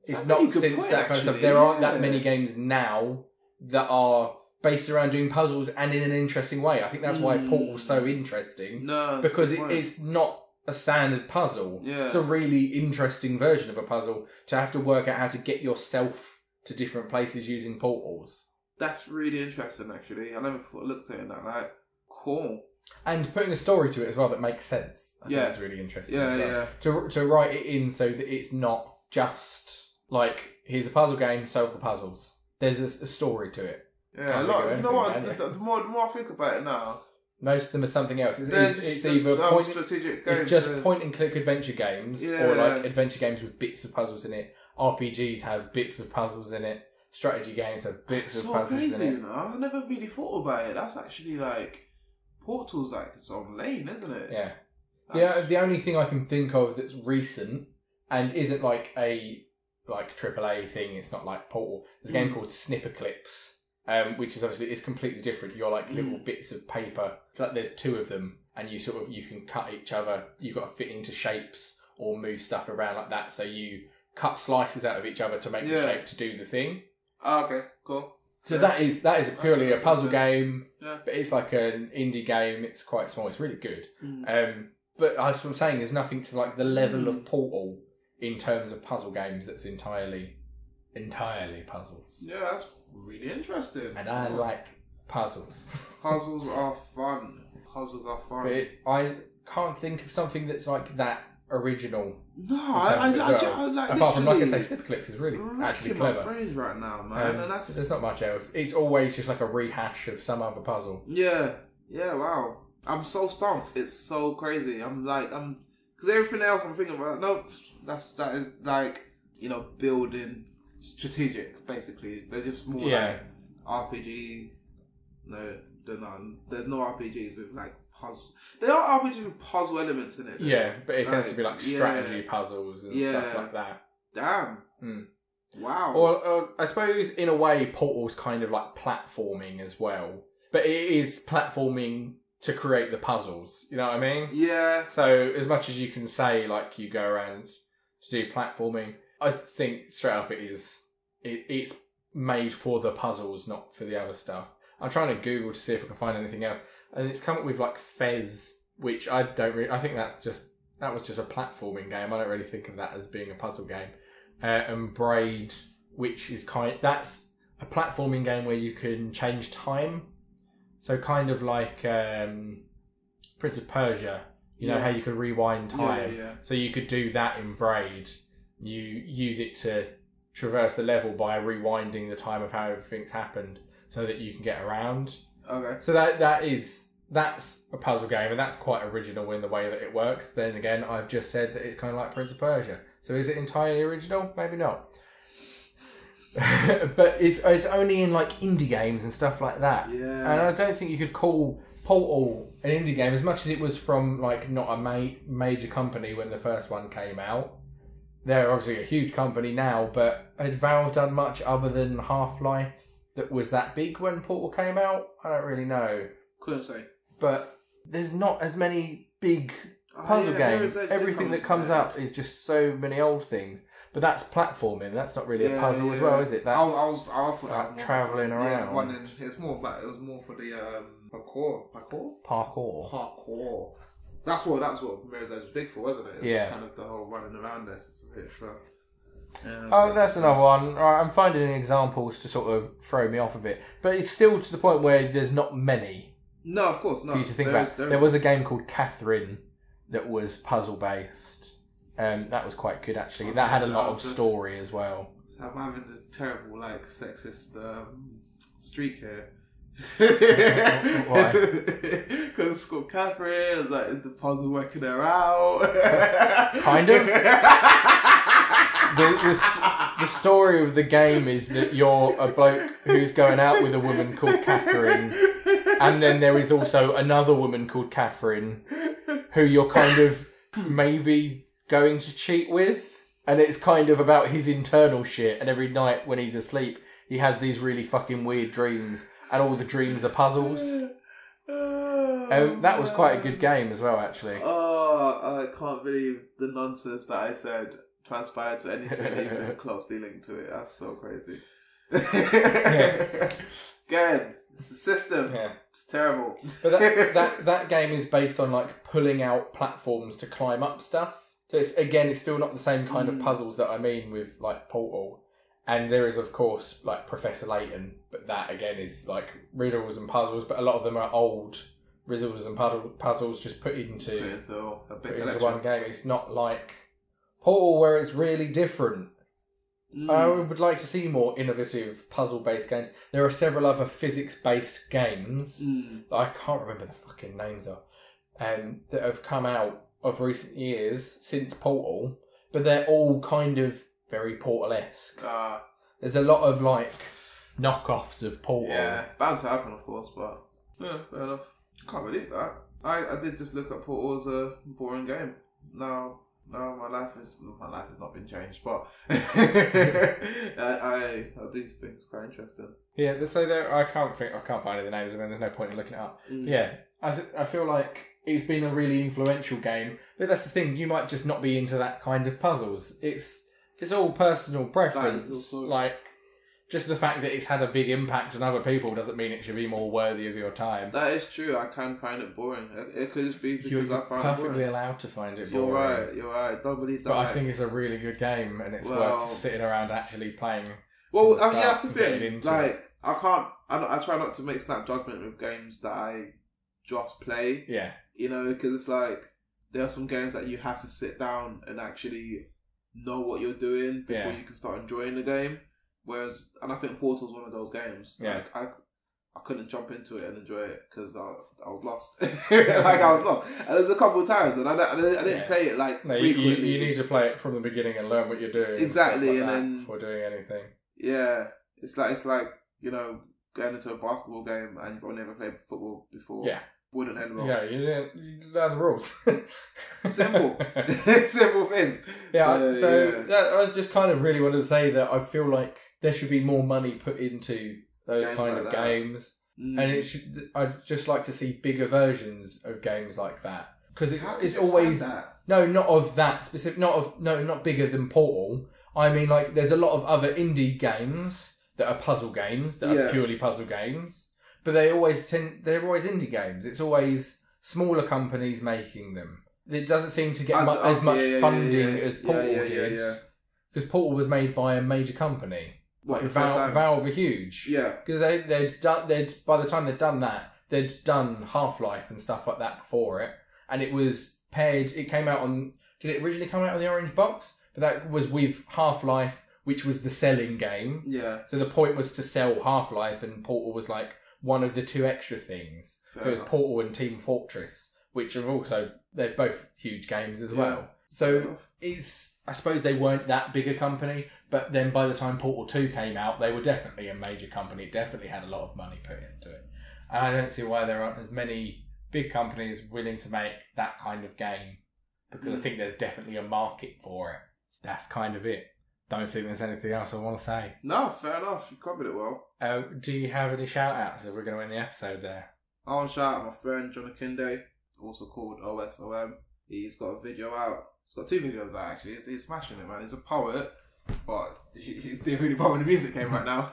It's not since that kind of stuff. There aren't that many games now that are based around doing puzzles and in an interesting way. I think that's why Portal's so interesting. Because it's not a standard puzzle. Yeah. It's a really interesting version of a puzzle to have to work out how to get yourself to different places using portals. That's really interesting, actually. I never looked at it in that light. Cool. And putting a story to it as well that makes sense. I think it's really interesting. Yeah. To write it in so that it's not just like, here's a puzzle game, solve the puzzles. There's a story to it. Yeah, you know what? The more I think about it now, most of them are something else. It's either strategic games. It's just point and click adventure games, or like adventure games with bits of puzzles in it. RPGs have bits of puzzles in it. Strategy games have bits of puzzles in it. I never really thought about it. That's actually like Portal's like its own lane, isn't it? Yeah. The only thing I can think of that's recent and isn't like a AAA thing. It's not like Portal. There's a game called Snipperclips, which is obviously completely different. You're like little bits of paper. Like there's two of them, and you can cut each other. You've got to fit into shapes or move stuff around like that. So you cut slices out of each other to make the shape to do the thing. Oh, okay, cool. So that is purely a puzzle game, but it's like an indie game. It's quite small. It's really good. But as I'm saying, there's nothing to like the level of Portal in terms of puzzle games that's entirely puzzles. Yeah, that's really interesting. And I like puzzles. Puzzles are fun. But I can't think of something that's like that original. No, I like apart from, like I say, Snipperclips is really actually clever. My brains right now, man. And there's not much else. It's always just like a rehash of some other puzzle. Yeah, wow. I'm so stumped. It's so crazy. Because everything else I'm thinking about, that is like, building strategic, basically. They're just more like RPGs. No, they're not. There's no RPGs with like puzzle. There are RPGs with puzzle elements in it. Yeah, but it tends to be like strategy puzzles and stuff like that. Damn. Wow. Or I suppose in a way, Portal's kind of like platforming as well, but it is platforming to create the puzzles. You know what I mean? Yeah. So as much as you can say like you go around to do platforming, I think straight up it's made for the puzzles, not for the other stuff. I'm trying to Google to see if I can find anything else, and it's come up with like Fez, which I don't really. I think that was just a platforming game. I don't really think of that as being a puzzle game. And Braid, which is that's a platforming game where you can change time. So kind of like Prince of Persia, you know how you could rewind time. Yeah. So you could do that in Braid. You use it to traverse the level by rewinding the time of how everything's happened, so that you can get around. Okay. So that's a puzzle game, and that's quite original in the way that it works. Then again, I've just said that it's kind of like Prince of Persia. So is it entirely original? Maybe not. But it's only in like indie games and stuff like that. Yeah. And I don't think you could call Portal an indie game as much as it was from like not a major company when the first one came out. They're obviously a huge company now, but had Valve done much other than Half-Life that was that big when Portal came out? I don't really know. Couldn't say. But there's not as many big puzzle games. Everything that comes up is just so many old things. But that's platforming. That's not really a puzzle as well, is it? That's I was like travelling around. It's more about. It was more for the parkour. Parkour. That's what Mirror's Edge was big for, wasn't it? It was kind of the whole running around there. So. Yeah, that's another one. Right, I'm finding examples to sort of throw me off of it, but it's still to the point where there's not many. No, of course not. For you to think about. There was a game called Catherine that was puzzle based. That was quite good actually. That had a lot of story as well. So I'm having this terrible sexist streak here. Why? Because it's called Catherine. It's like, is the puzzle working her out? Kind of. The story of the game is that you're a bloke who's going out with a woman called Catherine, and then there is also another woman called Catherine who you're kind of maybe going to cheat with, and it's kind of about his internal shit, and every night when he's asleep he has these really fucking weird dreams, and all the dreams are puzzles. That was quite a good game as well, actually. Oh, I can't believe the nonsense that I said transpired to anything even closely linked to it. That's so crazy. Again, it's a system. Yeah. It's terrible. But that game is based on like pulling out platforms to climb up stuff. So it's still not the same kind of puzzles that I mean with like Portal. And there is of course like Professor Layton, but that again is like riddles and puzzles, but a lot of them are old riddles and puzzles just put into one game. It's not like Portal where it's really different. I would like to see more innovative puzzle-based games. There are several other physics-based games that I can't remember the fucking names of, that have come out of recent years since Portal, but they're all kind of very Portal-esque. There's a lot of like knockoffs of Portal. Yeah, bound to happen, of course, but yeah, fair enough. Can't believe that. I did just look at Portal as a boring game. No, my life has not been changed, but I do think it's quite interesting. Yeah, so I can't find any names of them. There's no point in looking it up. Yeah, I feel like it's been a really influential game, but that's the thing. You might just not be into that kind of puzzles. It's all personal preference. Like, just the fact that it's had a big impact on other people doesn't mean it should be more worthy of your time. That is true. I can find it boring. It could just be because I find it boring. You're perfectly allowed to find it boring. You're right. Don't believe that. But I think it's a really good game, and it's worth sitting around actually playing. Well, I mean, that's the thing. Like, I try not to make snap judgment with games that I just play. Yeah. You know, because it's like, there are some games that you have to sit down and actually know what you're doing before you can start enjoying the game. Whereas, and I think Portal's one of those games. Yeah. Like, I couldn't jump into it and enjoy it because I was lost. I was lost. And there's a couple of times, and I didn't play it frequently. You need to play it from the beginning and learn what you're doing. Exactly, and then before doing anything. Yeah, it's like going into a basketball game and you've never played football before. Yeah. wouldn't end well. Yeah, you learn the rules. Simple. Simple things. Yeah, so I just kind of really wanted to say that I feel like there should be more money put into those Games kind like of that. games. And I'd just like to see bigger versions of games like that. Because it's always... that? No, not of that specific... not bigger than Portal. I mean, like, there's a lot of other indie games that are puzzle games, that are purely puzzle games. But they're always indie games. It's always smaller companies making them. It doesn't seem to get as much funding as Portal did. Because Portal was made by a major company. What, like the first time? Valve are huge. Yeah. Because they'd by the time they'd done that, they'd done Half-Life and stuff like that before it. And it was paired, it came out on, did it originally come out on the orange box? But that was with Half-Life, which was the selling game. Yeah. So the point was to sell Half-Life, and Portal was like one of the two extra things. So it was Portal and Team Fortress, which are also, they're both huge games as well. So I suppose they weren't that big a company, but then by the time Portal 2 came out, they were definitely a major company. It definitely had a lot of money put into it. And I don't see why there aren't as many big companies willing to make that kind of game, because I think there's definitely a market for it. That's kind of it. Don't think there's anything else I want to say. No, fair enough. You covered it well. Do you have any shout-outs if we're going to end the episode there? I want to shout out my friend John Akinde, also called OSOM. He's got a video out. He's got 2 videos out, actually. He's smashing it, man. He's a poet, but he's doing really well when the music came right now.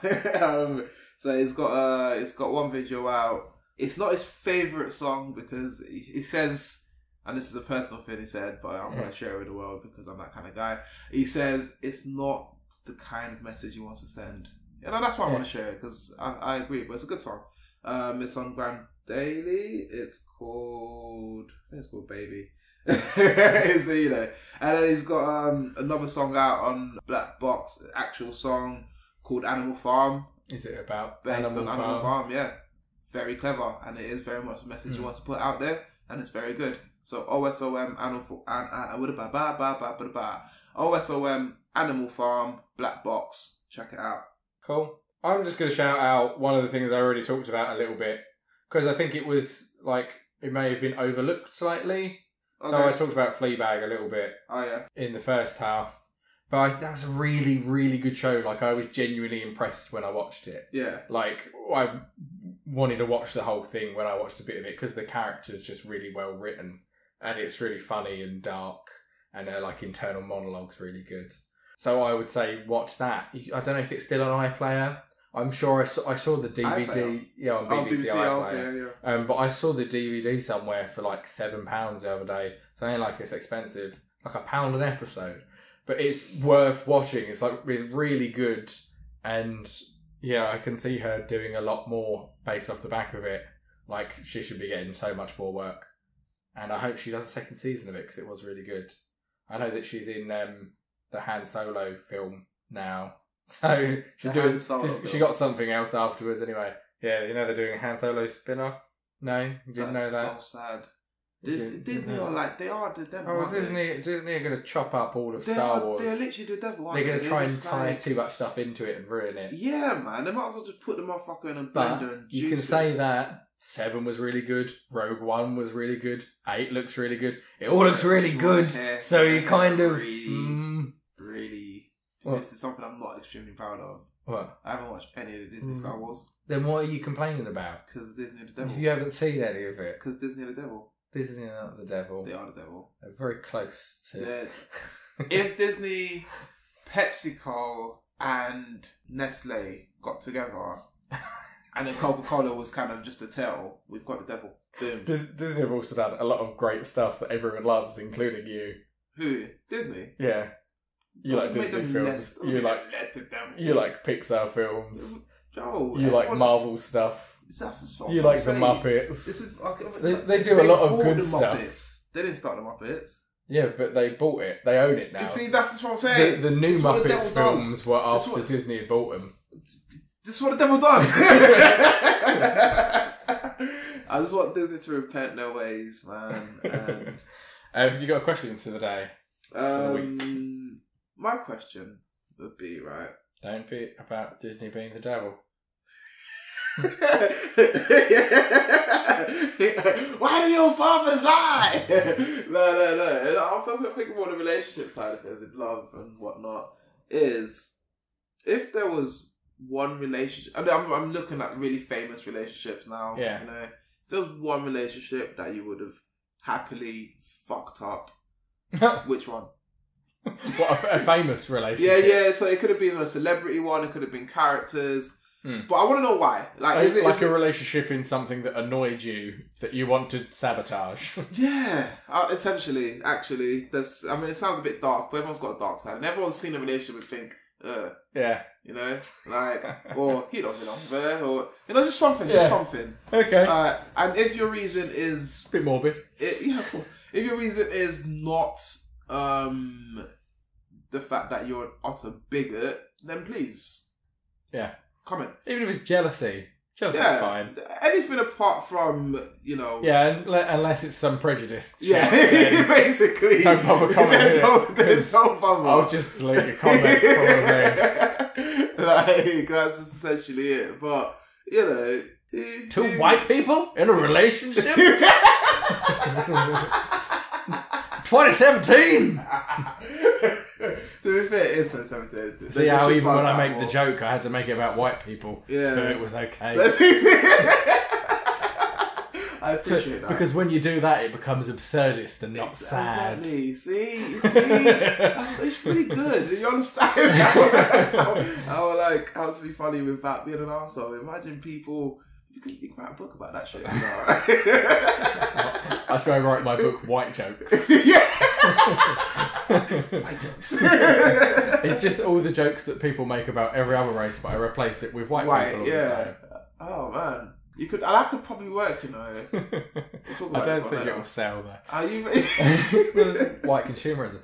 So he's got one video out. It's not his favourite song because he says, and this is a personal thing he said, but I'm going to share it with the world because I'm that kind of guy. He says it's not the kind of message he wants to send. You know, that's why I want to share it, because I agree, but it's a good song. It's on Grand Daily. It's called Baby. So, you know, and then he's got another song out on Black Box, actual song called Animal Farm. Is it about based on Animal Farm? Yeah, very clever, and it is very much a message he wants to put out there, and it's very good. So OSOM Animal Farm, Black Box. Check it out. Cool. I'm just going to shout out one of the things I already talked about a little bit, because I think it was like it may have been overlooked slightly. Okay. So I talked about Fleabag a little bit. Oh yeah. In the first half, but that was a really, really good show. Like, I was genuinely impressed when I watched it. Yeah. Like, I wanted to watch the whole thing when I watched a bit of it, because the character's just really well written, and it's really funny and dark, and like internal monologue's really good. So I would say watch that. I don't know if it's still on iPlayer. I'm sure I saw the DVD. iPlayer. Yeah, on BBC iPlayer. Yeah. But I saw the DVD somewhere for like £7 the other day. So it ain't like it's expensive. Like £1 an episode. But it's worth watching. It's really good. And yeah, I can see her doing a lot more based off the back of it. Like, she should be getting so much more work. And I hope she does a second season of it, because it was really good. I know that she's in the Han Solo film now. So she's doing. She got something else afterwards anyway. Yeah, you know they're doing a Han Solo spin-off. No, you didn't know that. That's so sad. Disney are like, they are the devil. Oh, Disney are going to chop up all of Star Wars. They're literally the devil. They're going to try and tie too much stuff into it and ruin it. Yeah, man. They might as well just put the motherfucker in a blender and juice you can say that 7 was really good. Rogue One was really good. 8 looks really good. It all looks really good. So you kind of really. This is something I'm not extremely proud of. What? I haven't watched any of the Disney Star Wars. Then what are you complaining about? Because Disney are the devil. If you haven't seen any of it. Because Disney are the devil. Disney are not the devil. They are the devil. They're very close to... If Disney, PepsiCo and Nestle got together and then Coca-Cola was kind of just a tail, we've got the devil. Boom. Disney have also done a lot of great stuff that everyone loves, including you. Who? Disney? Yeah. You like Disney films. You like Pixar films. Joe, you like Marvel stuff. You like the Muppets. They do a lot of good stuff. They didn't start the Muppets. Yeah, but they bought it. They own it now. You see, that's what I'm saying. The new Muppets films were after Disney had bought them. This is what the devil does. I just want Disney to repent their ways, man. And have you got a question for the day? For the week? My question would be, right? Don't be about Disney being the devil. Why do your fathers lie? No. I'm thinking more on the relationship side of it, with love and whatnot. Is if there was one relationship, I'm looking at really famous relationships now. Yeah. You know, if there was one relationship that you would have happily fucked up, which one? What, a famous relationship? Yeah. So it could have been a celebrity one. It could have been characters. But I want to know why. Like, is it a relationship in something that annoyed you that you want to sabotage? Yeah, essentially. Actually, it sounds a bit dark, but everyone's got a dark side, and everyone's seen a relationship and think, yeah, you know, like, or he don't belong there, or just something, Okay. And if your reason is a bit morbid, yeah, of course. If your reason is not the fact that you're an utter bigot, then please, comment. Even if it's jealousy. Jealousy's fine. Anything apart from, Yeah, unless it's some prejudice. Yeah, basically. Don't bother commenting. There's no bother. I'll just delete your comment, probably. That's essentially it. But, Two white people in a relationship? 2017! To be fair, it is 2017. See how even when I make the joke, I had to make it about white people. Yeah. So it was okay. I appreciate that. Because when you do that, it becomes absurdist and not sad. Exactly. See? It's really good. You understand how to be funny without being an arsehole. Imagine people... You can write a book about that shit. That's why I write my book, White Jokes. White jokes. It's just all the jokes that people make about every other race, but I replace it with white people all the time. Oh, man. That could probably work, We'll I don't think it will sell though. Are you... White consumerism.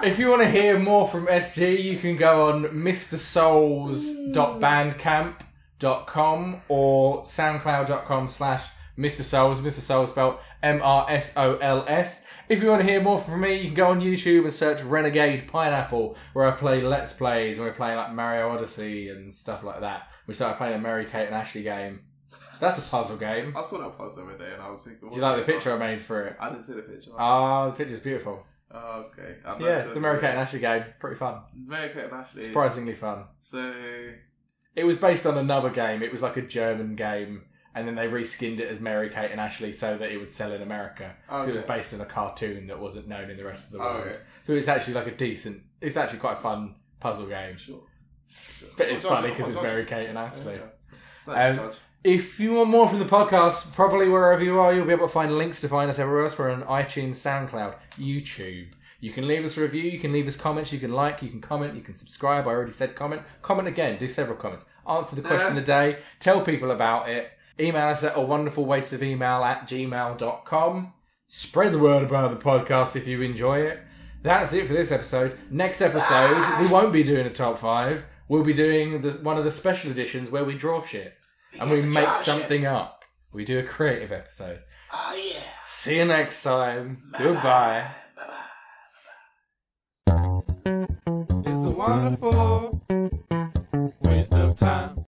If you want to hear more from SG, you can go on mrsouls.bandcamp.com or soundcloud.com/Mr. Souls. Mr. Souls spelled MRSOLS. If you want to hear more from me, you can go on YouTube and search Renegade Pineapple, where I play Let's Plays, and we're playing like Mario Odyssey and stuff like that. We started playing a Mary Kate and Ashley game. That's a puzzle game. I saw that post the other day and I was thinking... Do you like the picture I made for it? I didn't see the picture. The picture's beautiful. Oh, okay. The Mary Kate and Ashley game. Pretty fun. Mary Kate and Ashley. Surprisingly fun. So... It was based on another game. It was like a German game, and then they reskinned it as Mary Kate and Ashley so that it would sell in America. Okay. It was based on a cartoon that wasn't known in the rest of the world. Okay. So it's actually like it's actually quite a fun puzzle game. Sure. But it's funny because it's Mary Kate and Ashley. Yeah. If you want more from the podcast, probably wherever you are, you'll be able to find links to find us everywhere else. We're on iTunes, SoundCloud, YouTube. You can leave us a review, you can leave us comments, you can like, you can comment, you can subscribe. I already said comment. Comment again, do several comments. Answer the question of the day, tell people about it. Email us at awonderfulwasteofemail@gmail.com. Spread the word about the podcast if you enjoy it. That's it for this episode. Next episode, we won't be doing a top 5. We'll be doing one of the special editions where we draw shit. And we make something up. We do a creative episode. Oh, yeah. See you next time. Bye-bye. Goodbye. It's a wonderful waste of time.